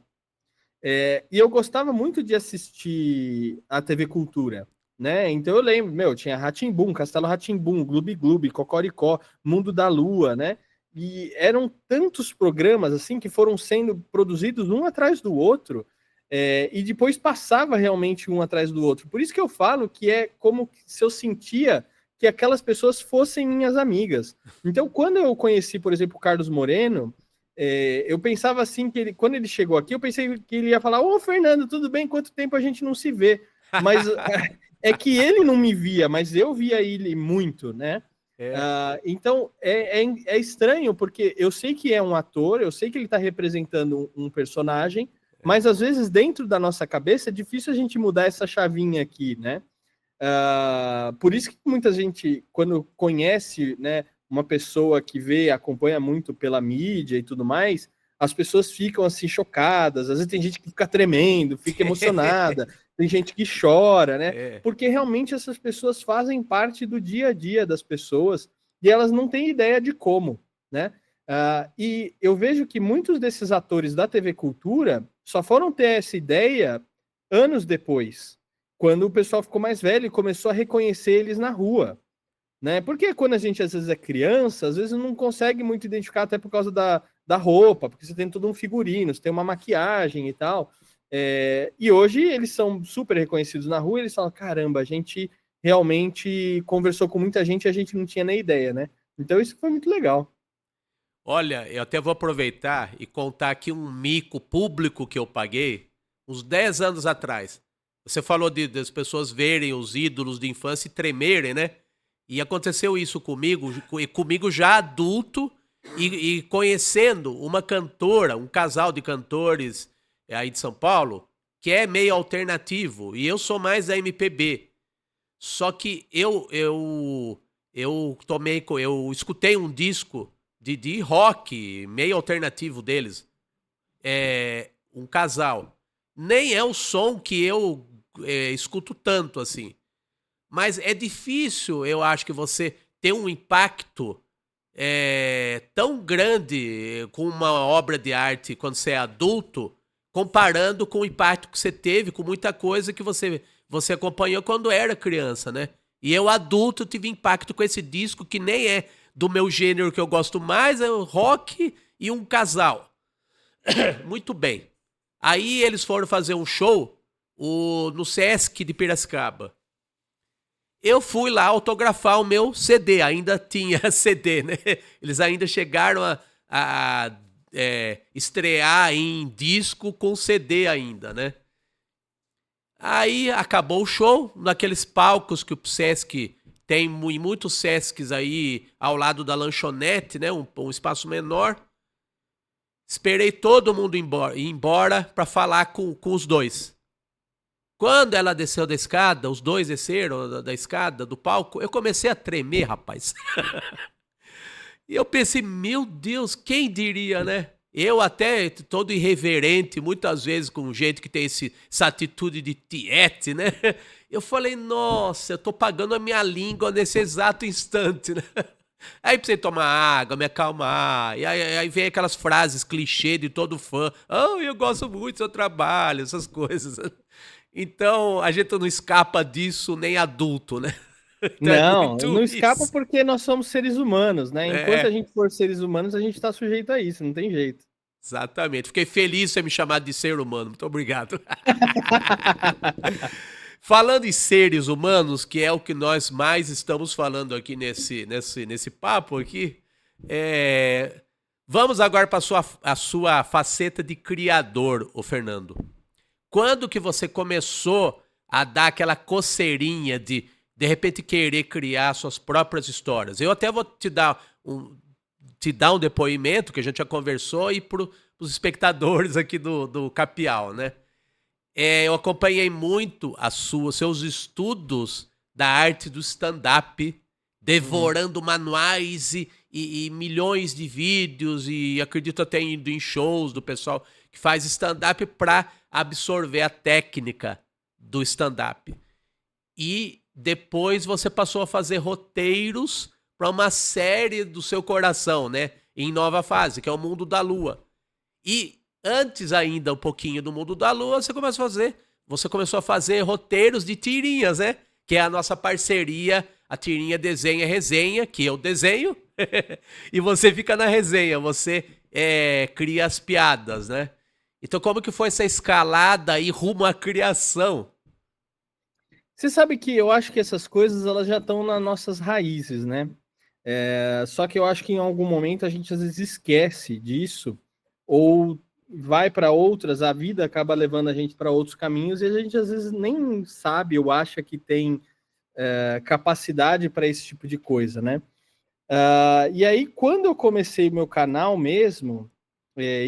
E eu gostava muito de assistir a TV Cultura, né? Então eu lembro, meu, tinha Rá-Tim-Bum, Castelo Rá-Tim-Bum, Gloob Gloob, Cocoricó, Mundo da Lua, né? E eram tantos programas assim que foram sendo produzidos um atrás do outro, e depois passava realmente um atrás do outro. Por isso que eu falo que é como se eu sentia que aquelas pessoas fossem minhas amigas. Então, quando eu conheci, por exemplo, o Carlos Moreno, eu pensava assim que quando ele chegou aqui, eu pensei que ele ia falar: Ô Fernando, tudo bem? Quanto tempo a gente não se vê? Mas é que ele não me via, mas eu via ele muito, né? É. Então é estranho, porque eu sei que é um ator, eu sei que ele está representando um personagem, mas às vezes dentro da nossa cabeça é difícil a gente mudar essa chavinha aqui, né? Por isso que muita gente, quando conhece, né, uma pessoa que vê, acompanha muito pela mídia e tudo mais, as pessoas ficam assim chocadas. Às vezes tem gente que fica tremendo, fica emocionada, tem gente que chora, né? É. Porque realmente essas pessoas fazem parte do dia a dia das pessoas e elas não têm ideia de como, né? E eu vejo que muitos desses atores da TV Cultura só foram ter essa ideia anos depois, quando o pessoal ficou mais velho e começou a reconhecer eles na rua, né? Porque quando a gente às vezes é criança, às vezes não consegue muito identificar até por causa da roupa, porque você tem todo um figurino, você tem uma maquiagem e tal. E hoje eles são super reconhecidos na rua, e eles falam: caramba, a gente realmente conversou com muita gente e a gente não tinha nem ideia, né? Então isso foi muito legal. Olha, eu até vou aproveitar e contar aqui um mico público que eu paguei uns 10 anos atrás. Você falou das pessoas verem os ídolos de infância e tremerem, né? E aconteceu isso comigo já adulto e conhecendo uma cantora, um casal de cantores aí de São Paulo, que é meio alternativo, e eu sou mais da MPB. Só que eu escutei um disco de rock meio alternativo deles, um casal. Nem é o som que eu escuto tanto assim, mas é difícil, eu acho que você ter um impacto tão grande com uma obra de arte quando você é adulto, comparando com o impacto que você teve com muita coisa que você acompanhou quando era criança, né? E eu, adulto, tive impacto com esse disco que nem é. do meu gênero que eu gosto mais, é o rock e um casal. Muito bem. Aí eles foram fazer um show no Sesc de Piracicaba. Eu fui lá autografar o meu CD, ainda tinha CD, né? Eles ainda chegaram a estrear em disco com CD ainda, né? Aí acabou o show, naqueles palcos que o Sesc tem, em muitos Sescs aí ao lado da lanchonete, né? Um espaço menor. Esperei todo mundo ir embora para falar com os dois. Quando ela desceu da escada, os dois desceram da escada, do palco, eu comecei a tremer, rapaz. E eu pensei, meu Deus, quem diria, né? Eu até todo irreverente, muitas vezes com gente que tem essa atitude de tiete, né? Eu falei, nossa, eu tô pagando a minha língua nesse exato instante, né? Aí precisei tomar água, me acalmar. E aí vem aquelas frases clichê de todo fã. Oh, eu gosto muito do seu trabalho, essas coisas. Então, a gente não escapa disso nem adulto, né? Então é Não, muito não escapa isso. porque nós somos seres humanos, né? Enquanto a É, gente for seres humanos, a gente tá sujeito a isso, não tem jeito. exatamente. Fiquei feliz de você me chamar de ser humano. Muito obrigado. Falando em seres humanos, que é o que nós mais estamos falando aqui nesse papo aqui, vamos agora para a sua faceta de criador, ô Fernando. Quando que você começou a dar aquela coceirinha de repente querer criar suas próprias histórias? Eu até vou te dar um depoimento que a gente já conversou e para os espectadores aqui do Capial, né? Eu acompanhei muito seus estudos da arte do stand-up, devorando manuais e milhões de vídeos, e acredito até indo em shows do pessoal que faz stand-up para absorver a técnica do stand-up. E depois você passou a fazer roteiros para uma série do seu coração, né? Em nova fase, que é o Mundo da Lua. E antes ainda, um pouquinho do Mundo da Lua, você começou a fazer roteiros de tirinhas, né? Que é a nossa parceria, a Tirinha Desenha Resenha, que eu desenho, e você fica na resenha, você cria as piadas, né? Então como que foi essa escalada aí rumo à criação? Você sabe que eu acho que essas coisas elas já estão nas nossas raízes, né? Só que eu acho que em algum momento a gente às vezes esquece disso ou vai para outras, a vida acaba levando a gente para outros caminhos e a gente às vezes nem sabe ou acha que tem capacidade para esse tipo de coisa, né? E aí, quando eu comecei meu canal mesmo,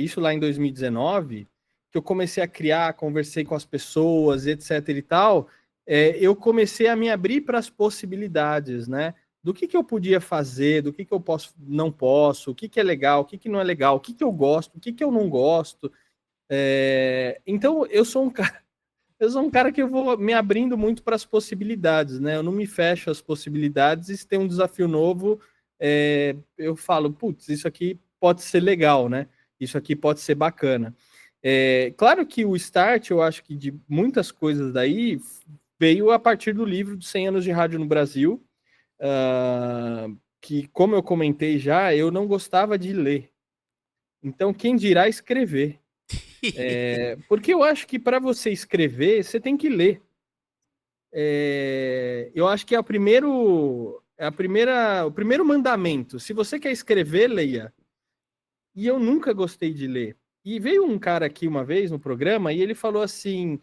isso lá em 2019, que eu comecei a criar, conversei com as pessoas, etc e tal, eu comecei a me abrir para as possibilidades, né? Do que eu podia fazer, do que eu não posso, o que é legal, o que não é legal, o que eu gosto, o que eu não gosto. Então, eu sou um cara que eu vou me abrindo muito para as possibilidades, né? Eu não me fecho às possibilidades e se tem um desafio novo, eu falo, putz, isso aqui pode ser legal, né? Isso aqui pode ser bacana. Claro que o start, eu acho que de muitas coisas daí veio a partir do livro dos 100 anos de rádio no Brasil, que, como eu comentei já, eu não gostava de ler. Então, quem dirá escrever? Porque eu acho que para você escrever, você tem que ler. Eu acho que o primeiro mandamento. Se você quer escrever, leia. E eu nunca gostei de ler. E veio um cara aqui uma vez no programa e ele falou assim,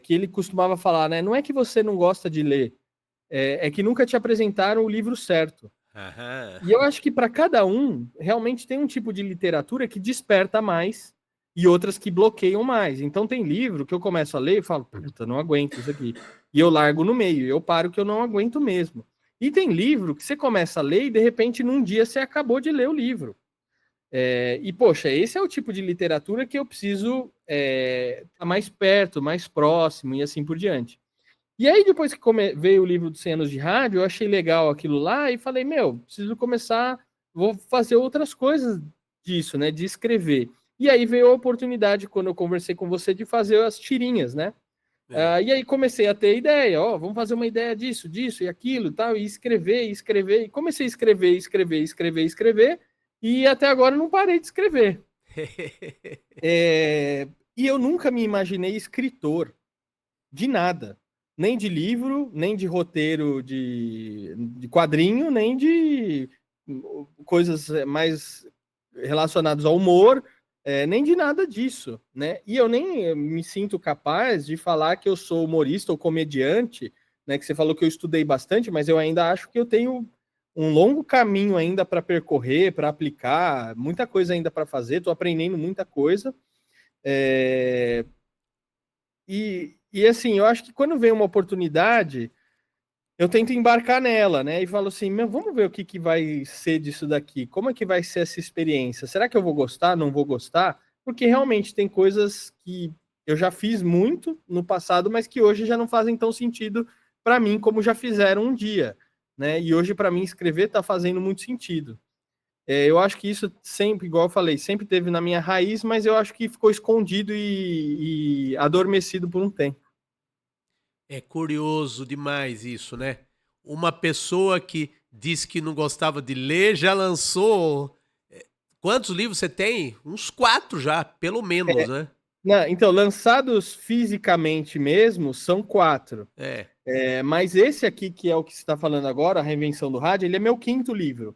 que ele costumava falar, né? Não é que você não gosta de ler, é que nunca te apresentaram o livro certo. Aham. E eu acho que para cada um, realmente tem um tipo de literatura que desperta mais e outras que bloqueiam mais. Então tem livro que eu começo a ler e falo, puta, não aguento isso aqui. E eu largo no meio, eu paro que eu não aguento mesmo. E tem livro que você começa a ler e de repente num dia você acabou de ler o livro. E poxa, esse é o tipo de literatura que eu preciso estar mais perto, mais próximo e assim por diante. E aí, depois que veio o livro dos 100 anos de rádio, eu achei legal aquilo lá e falei, preciso começar, vou fazer outras coisas disso, né, de escrever. E aí veio a oportunidade, quando eu conversei com você, de fazer as tirinhas, né? É. E aí comecei a ter ideia, vamos fazer uma ideia disso, disso e aquilo, tal, e escrever, e comecei a escrever, e até agora não parei de escrever. E eu nunca me imaginei escritor de nada, nem de livro, nem de roteiro de quadrinho, nem de coisas mais relacionadas ao humor, nem de nada disso, né? E eu nem me sinto capaz de falar que eu sou humorista ou comediante, né? Que você falou que eu estudei bastante, mas eu ainda acho que eu tenho um longo caminho ainda para percorrer, para aplicar, muita coisa ainda para fazer, estou aprendendo muita coisa. E assim, eu acho que quando vem uma oportunidade, eu tento embarcar nela, né? E falo assim, vamos ver o que vai ser disso daqui. Como é que vai ser essa experiência? Será que eu vou gostar? Não vou gostar? Porque realmente tem coisas que eu já fiz muito no passado, mas que hoje já não fazem tão sentido para mim como já fizeram um dia, né? E hoje para mim escrever está fazendo muito sentido. Eu acho que isso sempre, igual eu falei, sempre teve na minha raiz, mas eu acho que ficou escondido e adormecido por um tempo. É curioso demais isso, né? Uma pessoa que disse que não gostava de ler já lançou. Quantos livros você tem? Uns 4 já, pelo menos, né? Não, então, lançados fisicamente mesmo, são 4. É, Mas esse aqui, que é o que você está falando agora, A Reinvenção do Rádio, ele é meu quinto livro.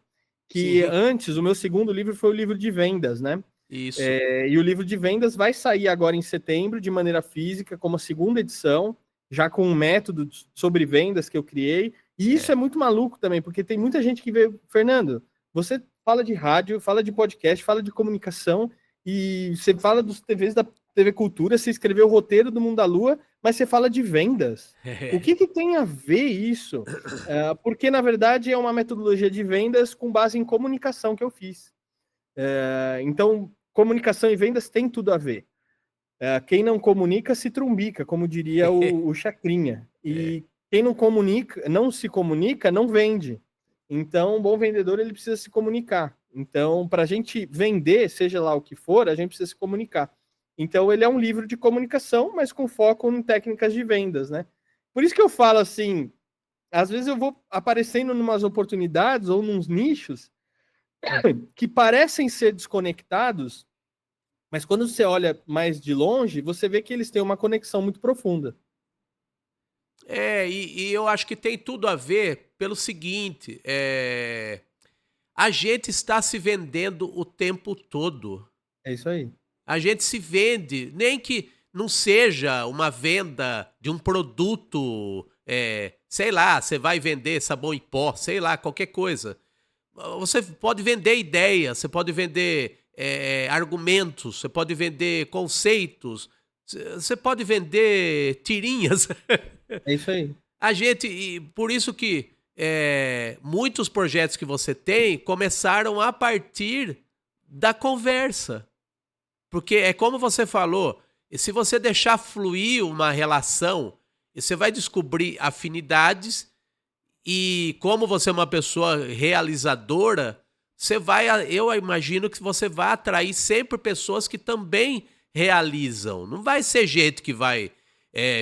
Que sim, antes, o meu segundo livro foi o livro de vendas, né? isso. E o livro de vendas vai sair agora em setembro, de maneira física, como a segunda edição, já com um método sobre vendas que eu criei. E isso É. é muito maluco também, porque tem muita gente que vê, Fernando, você fala de rádio, fala de podcast, fala de comunicação, e você fala dos TVs da TV Cultura, você escreveu o roteiro do Mundo da Lua, mas você fala de vendas. O que tem a ver isso? Porque, na verdade, é uma metodologia de vendas com base em comunicação que eu fiz. Então, comunicação e vendas tem tudo a ver. Quem não comunica se trumbica, como diria o Chacrinha. É. E quem não comunica, não se comunica, não vende. Então, um bom vendedor ele precisa se comunicar. Então, para a gente vender, seja lá o que for, a gente precisa se comunicar. Então, ele é um livro de comunicação, mas com foco em técnicas de vendas, né? Por isso que eu falo assim, às vezes eu vou aparecendo em umas oportunidades ou nos nichos que parecem ser desconectados, mas quando você olha mais de longe, você vê que eles têm uma conexão muito profunda. E eu acho que tem tudo a ver pelo seguinte: a gente está se vendendo o tempo todo. É isso aí. A gente se vende, nem que não seja uma venda de um produto, sei lá, você vai vender sabão em pó, sei lá, qualquer coisa. Você pode vender ideias, você pode vender argumentos, você pode vender conceitos, você pode vender tirinhas. É isso aí. E por isso que muitos projetos que você tem começaram a partir da conversa. Porque é como você falou, e se você deixar fluir uma relação, você vai descobrir afinidades e como você é uma pessoa realizadora, eu imagino que você vai atrair sempre pessoas que também realizam. Não vai ser gente que vai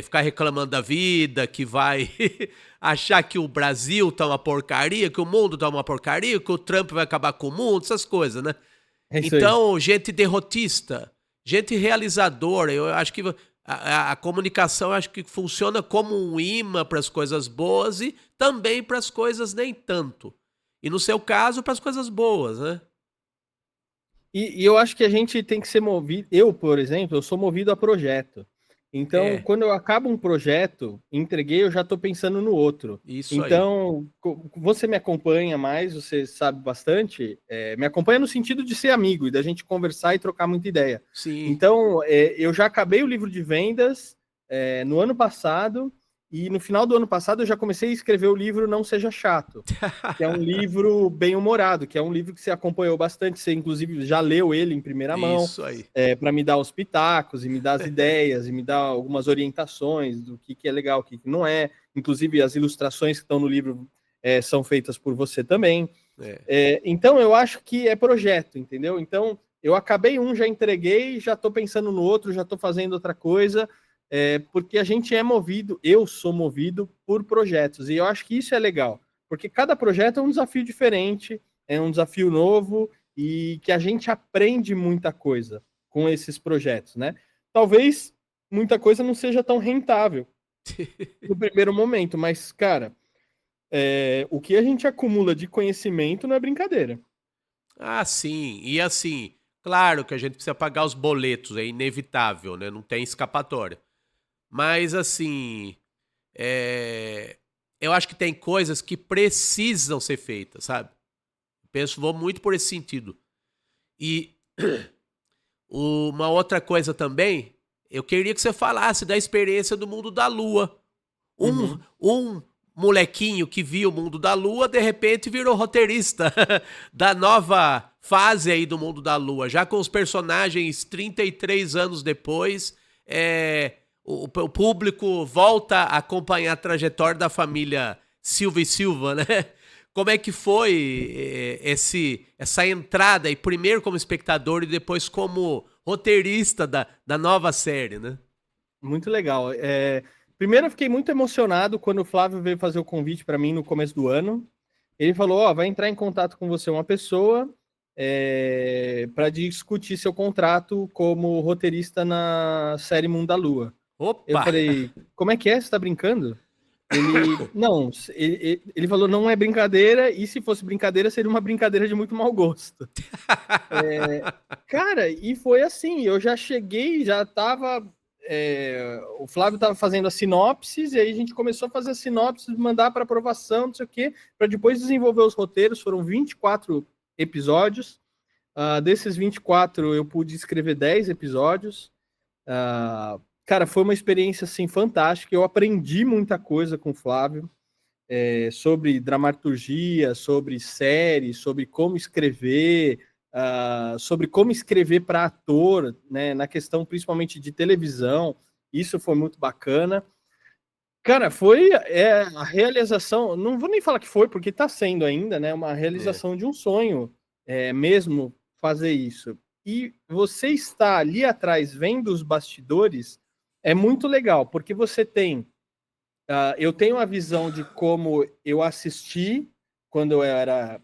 ficar reclamando da vida, que vai achar que o Brasil tá uma porcaria, que o mundo tá uma porcaria, que o Trump vai acabar com o mundo, essas coisas, né? É isso aí. Então, gente derrotista, gente realizadora, eu acho que a comunicação acho que funciona como um imã para as coisas boas e também para as coisas nem tanto. E no seu caso, para as coisas boas, né? E eu acho que a gente tem que ser movido. Eu, por exemplo, eu sou movido a projeto. Então, É, quando eu acabo um projeto, entreguei, eu já estou pensando no outro. isso aí. Então, você me acompanha mais, você sabe bastante, me acompanha no sentido de ser amigo e da gente conversar e trocar muita ideia. Sim. Então, eu já acabei o livro de vendas no ano passado, e no final do ano passado eu já comecei a escrever o livro Não Seja Chato, que é um livro bem-humorado, que é um livro que você acompanhou bastante, você inclusive já leu ele em primeira mão, Isso aí. para me dar os pitacos e me dar as ideias e me dar algumas orientações do que é legal, o que não é. Inclusive as ilustrações que estão no livro são feitas por você também. Então eu acho que é projeto, entendeu? Então eu acabei um, já entreguei, já estou pensando no outro, já estou fazendo outra coisa, porque a gente é movido, eu sou movido por projetos, e eu acho que isso é legal, porque cada projeto é um desafio diferente, é um desafio novo, e que a gente aprende muita coisa com esses projetos, né? Talvez muita coisa não seja tão rentável no primeiro momento, mas, cara, o que a gente acumula de conhecimento não é brincadeira. Ah, sim. E assim, claro que a gente precisa pagar os boletos, é inevitável, né? Não tem escapatória. Mas assim, eh, eu acho que tem coisas que precisam ser feitas, sabe? Vou muito por esse sentido. E uma outra coisa também, eu queria que você falasse da experiência do mundo da Lua. Um, Uhum. um molequinho que via o mundo da Lua, de repente virou roteirista da nova fase aí do mundo da Lua, já com os personagens 33 anos depois, o público volta a acompanhar a trajetória da família Silva e Silva, né? Como é que foi essa entrada aí, primeiro como espectador e depois como roteirista da nova série, né? Muito legal. Primeiro, eu fiquei muito emocionado quando o Flávio veio fazer o convite para mim no começo do ano. Ele falou: Ó, vai entrar em contato com você uma pessoa para discutir seu contrato como roteirista na série Mundo da Lua. Eu Opa! falei: Como é que é? Você está brincando? Não, ele falou: Não é brincadeira, e se fosse brincadeira, seria uma brincadeira de muito mau gosto. Cara, e foi assim, eu já cheguei, já tava. O Flávio estava fazendo as sinopses, e aí a gente começou a fazer as sinopses, mandar para aprovação, não sei o quê, para depois desenvolver os roteiros. Foram 24 episódios. Desses 24, eu pude escrever 10 episódios. Cara, foi uma experiência assim, fantástica. Eu aprendi muita coisa com o Flávio. Sobre dramaturgia, sobre série, sobre como escrever, sobre como escrever para ator, né, na questão principalmente de televisão. Isso foi muito bacana. Cara, foi a realização, não vou nem falar que foi, porque está sendo ainda, né, uma É. realização de um sonho, mesmo fazer isso. E você está ali atrás vendo os bastidores é muito legal, porque você tem eu tenho a visão de como eu assisti quando eu era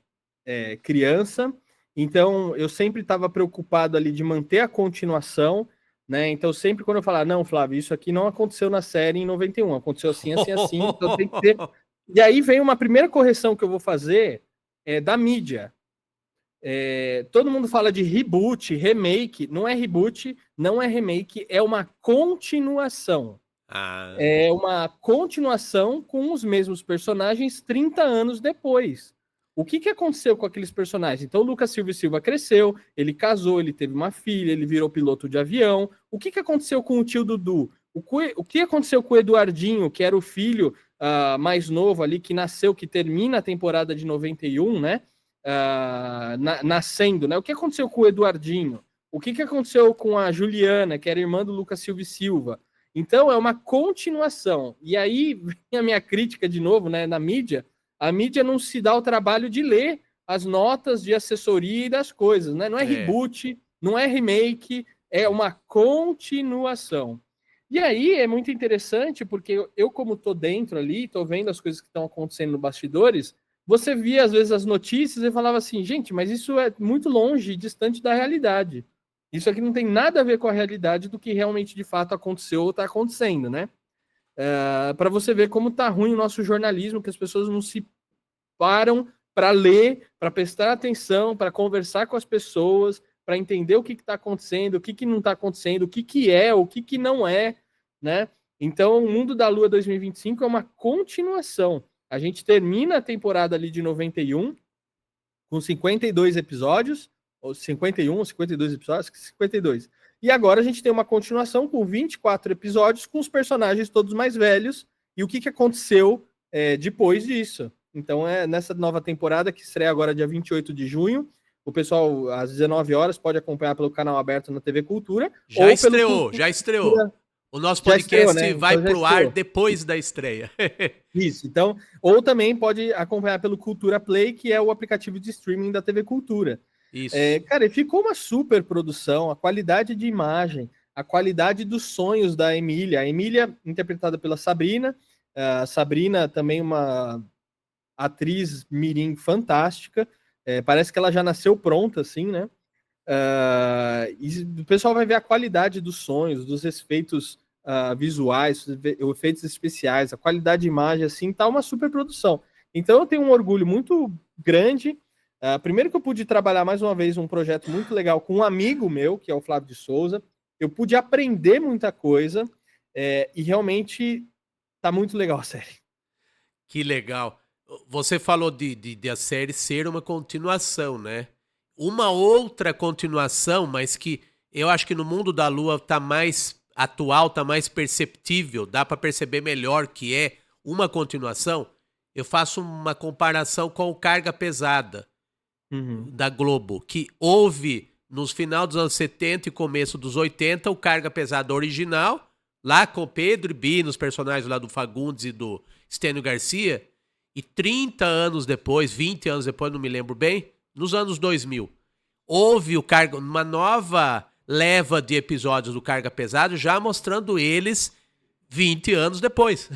criança, então eu sempre estava preocupado ali de manter a continuação, né? Então sempre quando eu falar, não, Flávio, isso aqui não aconteceu na série em 91, aconteceu assim, assim, assim, então tem que ter. E aí vem uma primeira correção que eu vou fazer da mídia. Todo mundo fala de reboot, remake, não é reboot, não é remake, é uma continuação. Ah, É uma continuação com os mesmos personagens 30 anos depois. O que aconteceu com aqueles personagens? Então, o Lucas Silva e Silva cresceu, ele casou, ele teve uma filha, ele virou piloto de avião. O que aconteceu com o tio Dudu? O que aconteceu com o Eduardinho, que era o filho mais novo ali, que nasceu, que termina a temporada de 91, né? Nascendo, né? O que aconteceu com o Eduardinho? O que aconteceu com a Juliana, que era irmã do Lucas Silva e Silva? Então, é uma continuação. E aí vem a minha crítica de novo, né, na mídia. A mídia não se dá o trabalho de ler as notas de assessoria e das coisas, né? Não é é. reboot, não é remake, é uma continuação. E aí é muito interessante, porque eu como estou dentro ali, estou vendo as coisas que estão acontecendo no bastidores, você via às vezes as notícias e falava assim, gente, mas isso é muito longe, distante da realidade. Isso aqui não tem nada a ver com a realidade do que realmente de fato aconteceu ou está acontecendo, né? Para você ver como está ruim o nosso jornalismo, que as pessoas não se param para ler, para prestar atenção, para conversar com as pessoas, para entender o que está acontecendo, o que não está acontecendo, o que é, o que não é, né? Então, o Mundo da Lua 2025 é uma continuação. A gente termina a temporada ali de 91 com 52 episódios, ou 51, 52 episódios, 52. E agora a gente tem uma continuação com 24 episódios com os personagens todos mais velhos e o que aconteceu depois disso. Então é nessa nova temporada que estreia agora dia 28 de junho. O pessoal, às 19 horas, pode acompanhar pelo canal aberto na TV Cultura Já ou pelo estreou, Cultura. já estreou. O nosso Já estreou, podcast né? vai Então já pro ar estreou. depois da estreia. Isso, então, ou também pode acompanhar pelo Cultura Play, que é o aplicativo de streaming da TV Cultura. Isso. Cara, ficou uma super produção, a qualidade de imagem, a qualidade dos sonhos da Emília. A Emília, interpretada pela Sabrina, a Sabrina também uma atriz mirim fantástica, parece que ela já nasceu pronta, assim, né? E o pessoal vai ver a qualidade dos sonhos, dos efeitos visuais, efeitos especiais, a qualidade de imagem, assim, tá uma super produção. Então eu tenho um orgulho muito grande. Primeiro que eu pude trabalhar mais uma vez um projeto muito legal com um amigo meu, que é o Flávio de Souza. Eu pude aprender muita coisa e realmente tá muito legal a série. Que legal. Você falou de a série ser uma continuação, né? Uma outra continuação, mas que eu acho que no mundo da Lua tá mais atual, tá mais perceptível, dá para perceber melhor que é uma continuação. Eu faço uma comparação com o Carga Pesada da Globo, que houve nos final dos anos 70 e começo dos 80 o Carga Pesada original, lá com Pedro e Bino, os personagens lá do Fagundes e do Stênio Garcia, e 30 anos depois, 20 anos depois, não me lembro bem, nos anos 2000, houve uma nova leva de episódios do Carga Pesada, já mostrando eles 20 anos depois.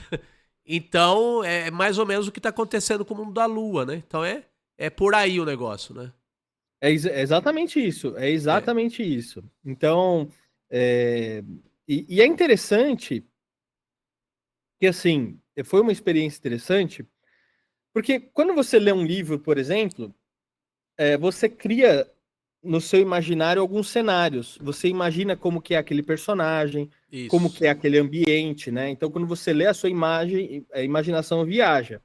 Então, é mais ou menos o que está acontecendo com o mundo da Lua, né? Então, é por aí o negócio, né? É exatamente isso, é exatamente isso. Então, e é interessante que, assim, foi uma experiência interessante, porque quando você lê um livro, por exemplo, você cria no seu imaginário alguns cenários. Você imagina como que é aquele personagem, como que é aquele ambiente, né? Então, quando você lê a sua imagem, a imaginação viaja.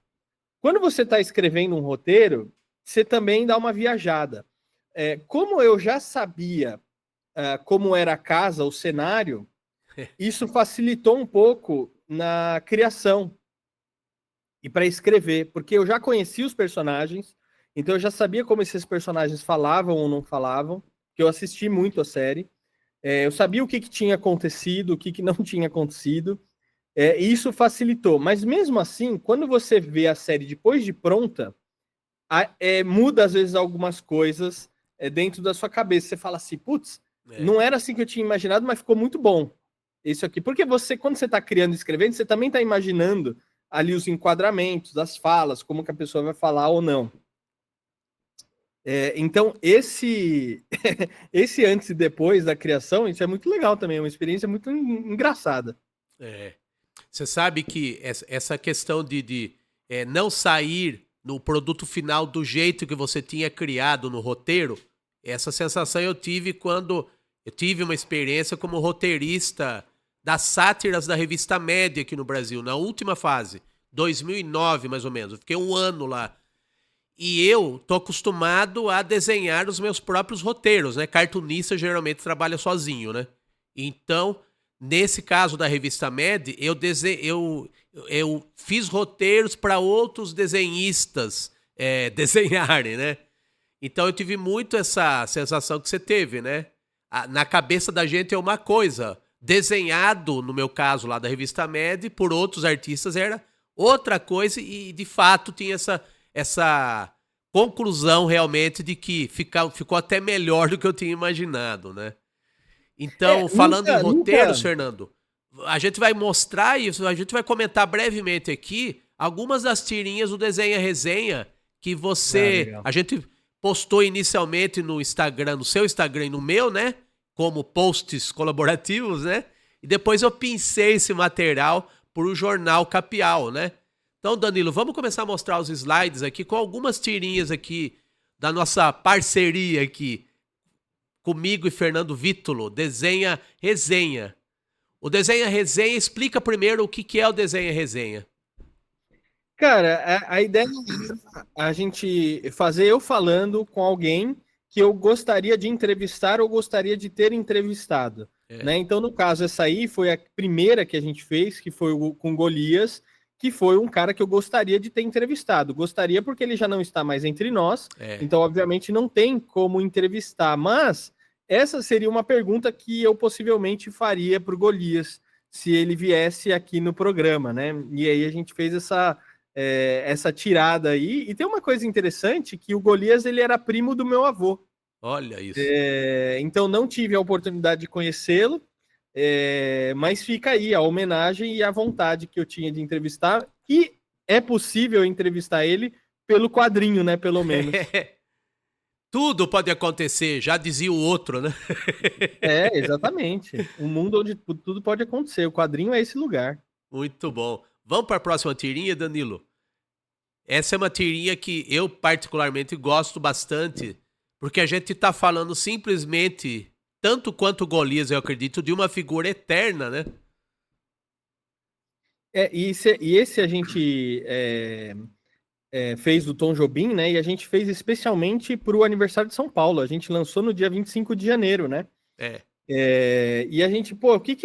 Quando você está escrevendo um roteiro, você também dá uma viajada. Como eu já sabia como era a casa, o cenário, isso facilitou um pouco na criação e para escrever, porque eu já conhecia os personagens, então eu já sabia como esses personagens falavam ou não falavam, que eu assisti muito a série. Eu sabia o que tinha acontecido, o que não tinha acontecido, e isso facilitou. Mas mesmo assim, quando você vê a série depois de pronta, muda às vezes algumas coisas dentro da sua cabeça. Você fala assim, putz, não era assim que eu tinha imaginado, mas ficou muito bom isso aqui. Porque você, quando você está criando e escrevendo, você também está imaginando ali os enquadramentos, as falas, como que a pessoa vai falar ou não. Então, esse antes e depois da criação, isso é muito legal também, é uma experiência muito engraçada. Você sabe que essa questão de não sair no produto final do jeito que você tinha criado no roteiro, essa sensação eu tive quando eu tive uma experiência como roteirista das sátiras da revista Média aqui no Brasil, na última fase, 2009 mais ou menos. Eu fiquei um ano lá. E eu tô acostumado a desenhar os meus próprios roteiros, né? Cartunista geralmente trabalha sozinho, né? Então, nesse caso da revista Med, eu fiz roteiros para outros desenhistas desenharem, né? Então eu tive muito essa sensação que você teve, né? Na cabeça da gente é uma coisa, desenhado, no meu caso lá da revista Med, por outros artistas era outra coisa e de fato tinha essa conclusão realmente de que ficou até melhor do que eu tinha imaginado, né? Então, falando em roteiros, Fernando, a gente vai mostrar isso, a gente vai comentar brevemente aqui algumas das tirinhas do Desenha Resenha que a gente postou inicialmente no Instagram, no seu Instagram e no meu, né? Como posts colaborativos, né? E depois eu pincei esse material para o jornal Capial, né? Então, Danilo, vamos começar a mostrar os slides aqui com algumas tirinhas aqui da nossa parceria aqui, comigo e Fernando Vítulo, Desenha Resenha. O Desenha Resenha, explica primeiro o que é o Desenha Resenha. Cara, a ideia é a gente fazer eu falando com alguém que eu gostaria de entrevistar ou gostaria de ter entrevistado. Né? Então, no caso, essa aí foi a primeira que a gente fez, que foi com Golias, que foi um cara que eu gostaria de ter entrevistado. Gostaria porque ele já não está mais entre nós, então, obviamente, não tem como entrevistar. Mas essa seria uma pergunta que eu possivelmente faria para o Golias, se ele viesse aqui no programa, né? E aí a gente fez essa tirada aí. E tem uma coisa interessante, que o Golias, ele era primo do meu avô. Olha isso. Então não tive a oportunidade de conhecê-lo, Mas fica aí a homenagem e a vontade que eu tinha de entrevistar, e é possível entrevistar ele pelo quadrinho, né, pelo menos. Tudo pode acontecer, já dizia o outro, né? Exatamente. Um mundo onde tudo pode acontecer. O quadrinho é esse lugar. Muito bom. Vamos para a próxima tirinha, Danilo? Essa é uma tirinha que eu particularmente gosto bastante, porque a gente tá falando simplesmente, tanto quanto Golias, eu acredito, de uma figura eterna, né? E esse a gente fez do Tom Jobim, né? E a gente fez especialmente para o aniversário de São Paulo. A gente lançou no dia 25 de janeiro, né? É. E a gente, o que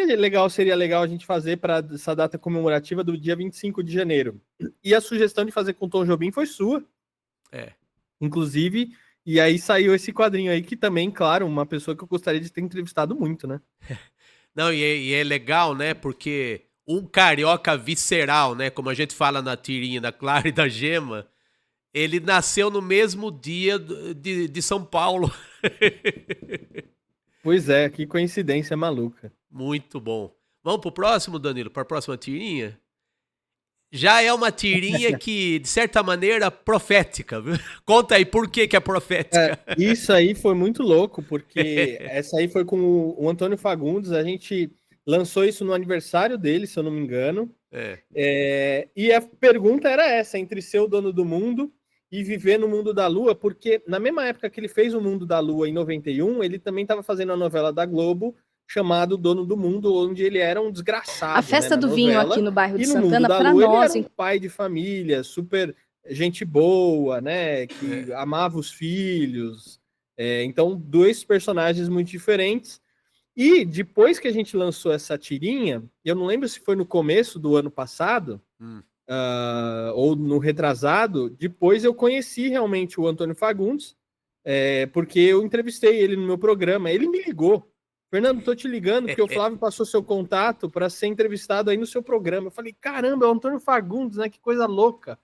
seria legal a gente fazer para essa data comemorativa do dia 25 de janeiro? E a sugestão de fazer com o Tom Jobim foi sua, inclusive, e aí saiu esse quadrinho aí, que também, claro, uma pessoa que eu gostaria de ter entrevistado muito, né? Não, e é legal, né? Porque um carioca visceral, né? Como a gente fala na tirinha da Clara e da Gema, ele nasceu no mesmo dia de São Paulo. Pois é, que coincidência maluca. Muito bom. Vamos pro próximo, Danilo? Para a próxima tirinha? Já é uma tirinha que, de certa maneira, profética, viu? Conta aí, por que é profética? Isso aí foi muito louco, porque essa aí foi com o Antônio Fagundes, a gente lançou isso no aniversário dele, se eu não me engano. E a pergunta era essa, entre ser o dono do mundo e viver no mundo da Lua, porque na mesma época que ele fez o Mundo da Lua, em 91, ele também estava fazendo a novela da Globo, chamado Dono do Mundo, onde ele era um desgraçado. A festa do vinho aqui no bairro de Santana, para nós, ele era um pai de família, super gente boa, né? Que amava os filhos. Então, dois personagens muito diferentes. E depois que a gente lançou essa tirinha, eu não lembro se foi no começo do ano passado, ou no retrasado, depois eu conheci realmente o Antônio Fagundes, porque eu entrevistei ele no meu programa. Ele me ligou. Fernando, tô te ligando porque o Flávio passou seu contato para ser entrevistado aí no seu programa. Eu falei, caramba, é o Antônio Fagundes, né? Que coisa louca.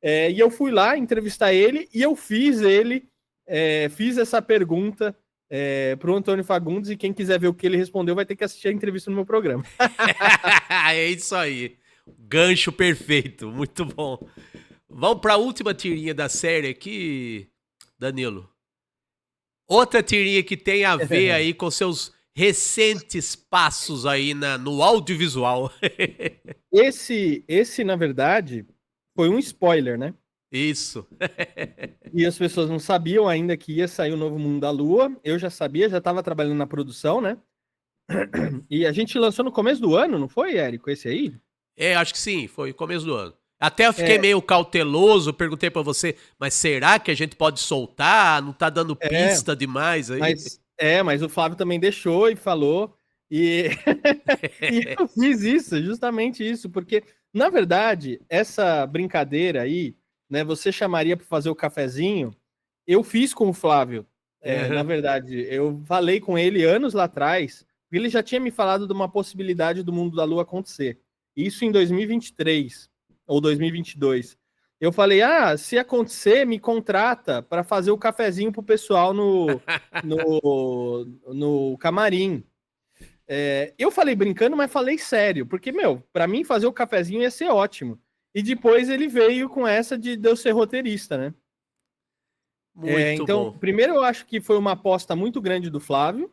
E eu fui lá entrevistar ele e eu fiz essa pergunta para o Antônio Fagundes, e quem quiser ver o que ele respondeu vai ter que assistir a entrevista no meu programa. É isso aí. Gancho perfeito, muito bom. Vamos para a última tirinha da série aqui, Danilo. Outra tirinha que tem a ver aí com seus recentes passos aí no audiovisual. Esse, na verdade, foi um spoiler, né? Isso. E as pessoas não sabiam ainda que ia sair o Novo Mundo da Lua. Eu já sabia, já estava trabalhando na produção, né? E a gente lançou no começo do ano, não foi, Érico, esse aí? Acho que sim, foi começo do ano. Até eu fiquei meio cauteloso, perguntei pra você, mas será que a gente pode soltar? Não tá dando pista demais aí? Mas o Flávio também deixou e falou, e eu fiz isso, justamente isso, porque, na verdade, essa brincadeira aí, né, você chamaria para fazer o cafezinho, eu fiz com o Flávio. Na verdade, eu falei com ele anos lá atrás, porque ele já tinha me falado de uma possibilidade do Mundo da Lua acontecer. Isso em 2023 ou 2022. Eu falei, se acontecer, me contrata para fazer o cafezinho pro pessoal no camarim. Eu falei brincando, mas falei sério, porque, para mim fazer o cafezinho ia ser ótimo. E depois ele veio com essa de eu ser roteirista, né? Então, primeiro eu acho que foi uma aposta muito grande do Flávio,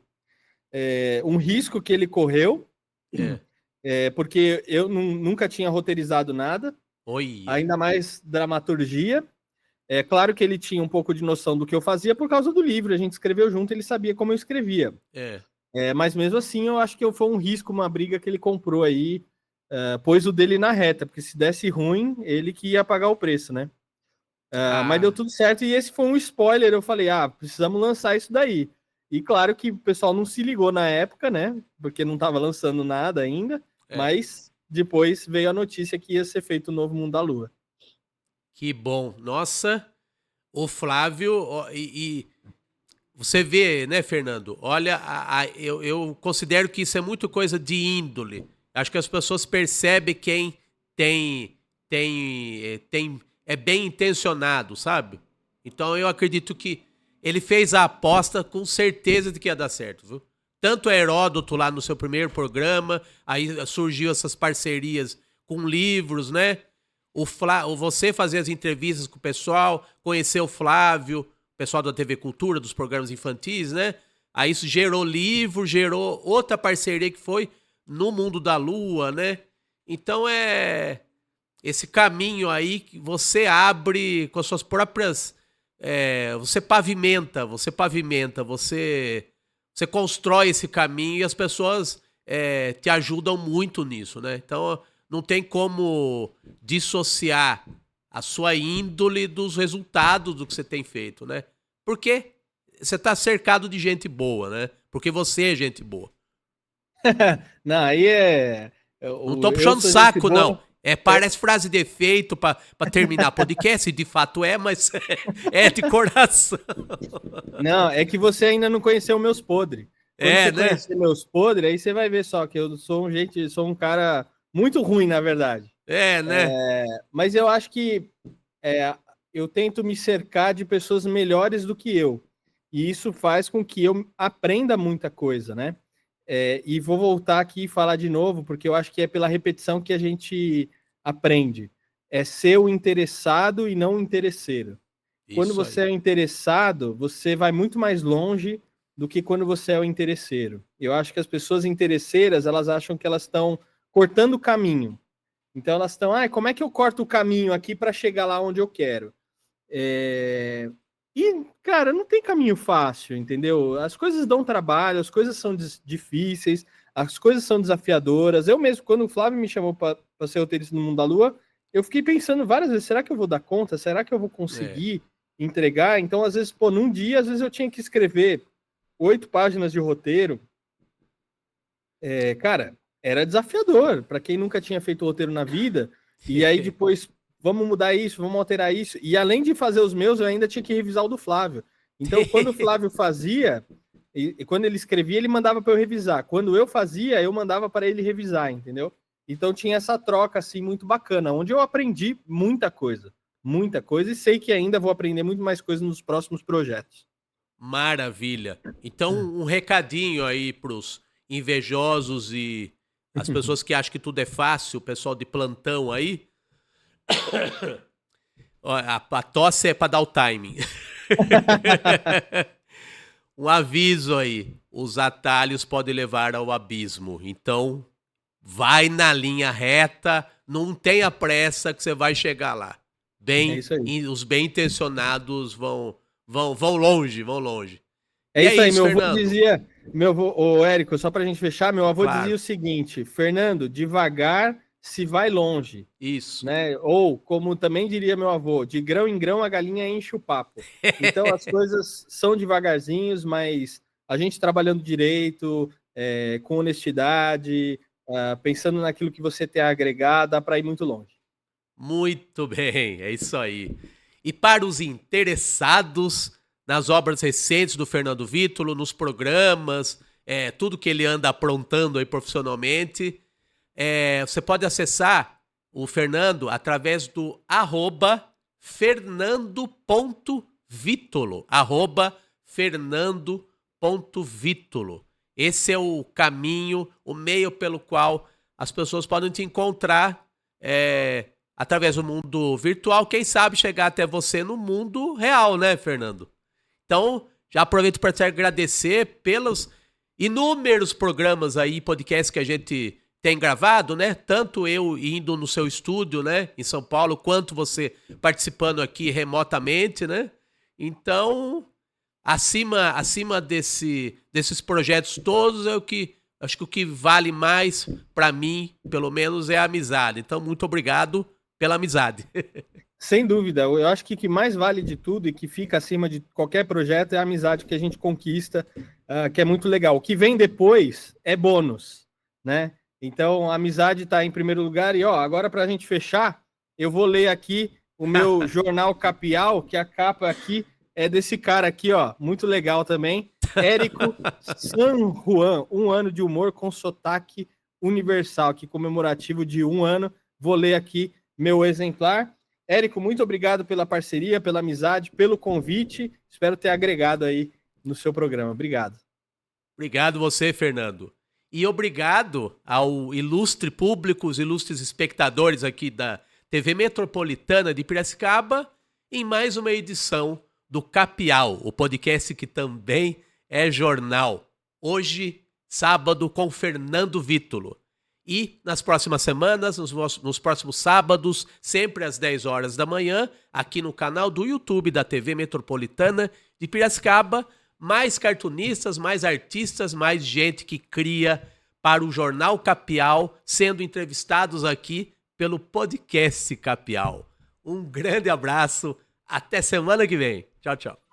um risco que ele correu, porque eu nunca tinha roteirizado nada, ainda mais dramaturgia. É claro que ele tinha um pouco de noção do que eu fazia por causa do livro, a gente escreveu junto, ele sabia como eu escrevia. Mas mesmo assim, eu acho que foi um risco, uma briga que ele comprou aí, pôs o dele na reta, porque se desse ruim, ele que ia pagar o preço, né? Mas deu tudo certo, e esse foi um spoiler. Eu falei, precisamos lançar isso daí. E claro que o pessoal não se ligou na época, né? Porque não estava lançando nada ainda, mas depois veio a notícia que ia ser feito o Novo Mundo da Lua. Que bom. Nossa, o Flávio, e você vê, né, Fernando? Olha, eu considero que isso é muito coisa de índole. Acho que as pessoas percebem quem é bem intencionado, sabe? Então eu acredito que ele fez a aposta com certeza de que ia dar certo, viu? tanto a Heródoto lá no seu primeiro programa, aí surgiu essas parcerias com livros, né? Você fazer as entrevistas com o pessoal, conhecer o Flávio, o pessoal da TV Cultura, dos programas infantis, né? Aí isso gerou livro, gerou outra parceria que foi no Mundo da Lua, né? Então é esse caminho aí que você abre com as suas próprias... você pavimenta, você constrói esse caminho e as pessoas te ajudam muito nisso, né? Então não tem como dissociar a sua índole dos resultados do que você tem feito, né? Porque você está cercado de gente boa, né? Porque você é gente boa. Não, aí não tô puxando saco, não. Parece frase de efeito pra terminar podcast, de fato mas é de coração. Não, é que você ainda não conheceu meus podres. Quando você conhecer meus podres, aí você vai ver só que eu sou um cara muito ruim, na verdade. Mas eu acho que eu tento me cercar de pessoas melhores do que eu. E isso faz com que eu aprenda muita coisa, né? E vou voltar aqui e falar de novo, porque eu acho que é pela repetição que a gente aprende. É ser o interessado e não o interesseiro. Quando você é o interessado, você vai muito mais longe do que quando você é o interesseiro. Eu acho que as pessoas interesseiras, elas acham que elas estão cortando o caminho. Então elas estão, como é que eu corto o caminho aqui para chegar lá onde eu quero? E, cara, não tem caminho fácil, entendeu? As coisas dão trabalho, as coisas são difíceis, as coisas são desafiadoras. Eu mesmo, quando o Flávio me chamou para ser roteirista no Mundo da Lua, eu fiquei pensando várias vezes, será que eu vou dar conta? Será que eu vou conseguir entregar? Então, às vezes, num dia, às vezes eu tinha que escrever 8 páginas de roteiro. Cara, era desafiador para quem nunca tinha feito roteiro na vida. E aí depois, vamos mudar isso, vamos alterar isso. E além de fazer os meus, eu ainda tinha que revisar o do Flávio. Então, quando o Flávio fazia, e quando ele escrevia, ele mandava para eu revisar. Quando eu fazia, eu mandava para ele revisar, entendeu? Então tinha essa troca assim muito bacana, onde eu aprendi muita coisa, e sei que ainda vou aprender muito mais coisas nos próximos projetos. Maravilha. Então, um recadinho aí pros invejosos e as pessoas que acham que tudo é fácil, o pessoal de plantão aí. A tosse é para dar o timing. Um aviso aí, os atalhos podem levar ao abismo. Então, vai na linha reta, não tenha pressa que você vai chegar lá. Os bem intencionados vão longe, vão longe. É isso aí, meu avô dizia, Érico, só pra gente fechar, meu avô dizia o seguinte: Fernando, devagar se vai longe. Isso. Né? Ou, como também diria meu avô, de grão em grão a galinha enche o papo. Então as coisas são devagarzinhos, mas a gente trabalhando direito, com honestidade, pensando naquilo que você tem a agregar, dá para ir muito longe. Muito bem, é isso aí. E para os interessados nas obras recentes do Fernando Vítolo, nos programas, tudo que ele anda aprontando aí profissionalmente, você pode acessar o Fernando através do @fernando.vítolo, @fernando.vítolo. Esse é o caminho, o meio pelo qual as pessoas podem te encontrar através do mundo virtual, quem sabe chegar até você no mundo real, né, Fernando? Então, já aproveito para te agradecer pelos inúmeros programas aí, podcasts que a gente tem gravado, né? Tanto eu indo no seu estúdio, né, em São Paulo, quanto você participando aqui remotamente, né? Então, acima desses projetos todos, acho que o que vale mais para mim, pelo menos, é a amizade. Então, muito obrigado pela amizade. Sem dúvida, eu acho que o que mais vale de tudo e que fica acima de qualquer projeto é a amizade que a gente conquista, que é muito legal. O que vem depois é bônus, né? Então, a amizade está em primeiro lugar. E, agora para a gente fechar, eu vou ler aqui o meu jornal Capial, que a capa aqui é desse cara aqui, muito legal também. Érico San Juan, 1 ano de humor com sotaque universal, que comemorativo de 1 ano. Vou ler aqui meu exemplar. Érico, muito obrigado pela parceria, pela amizade, pelo convite. Espero ter agregado aí no seu programa. Obrigado. Obrigado você, Fernando. E obrigado ao ilustre público, os ilustres espectadores aqui da TV Metropolitana de Piracicaba, em mais uma edição do Capial, o podcast que também é jornal. Hoje, sábado, com Fernando Vítulo. E nas próximas semanas, nos próximos sábados, sempre às 10 horas da manhã, aqui no canal do YouTube da TV Metropolitana de Piracicaba, mais cartunistas, mais artistas, mais gente que cria para o Jornal Capial, sendo entrevistados aqui pelo podcast Capial. Um grande abraço, até semana que vem. Tchau, tchau.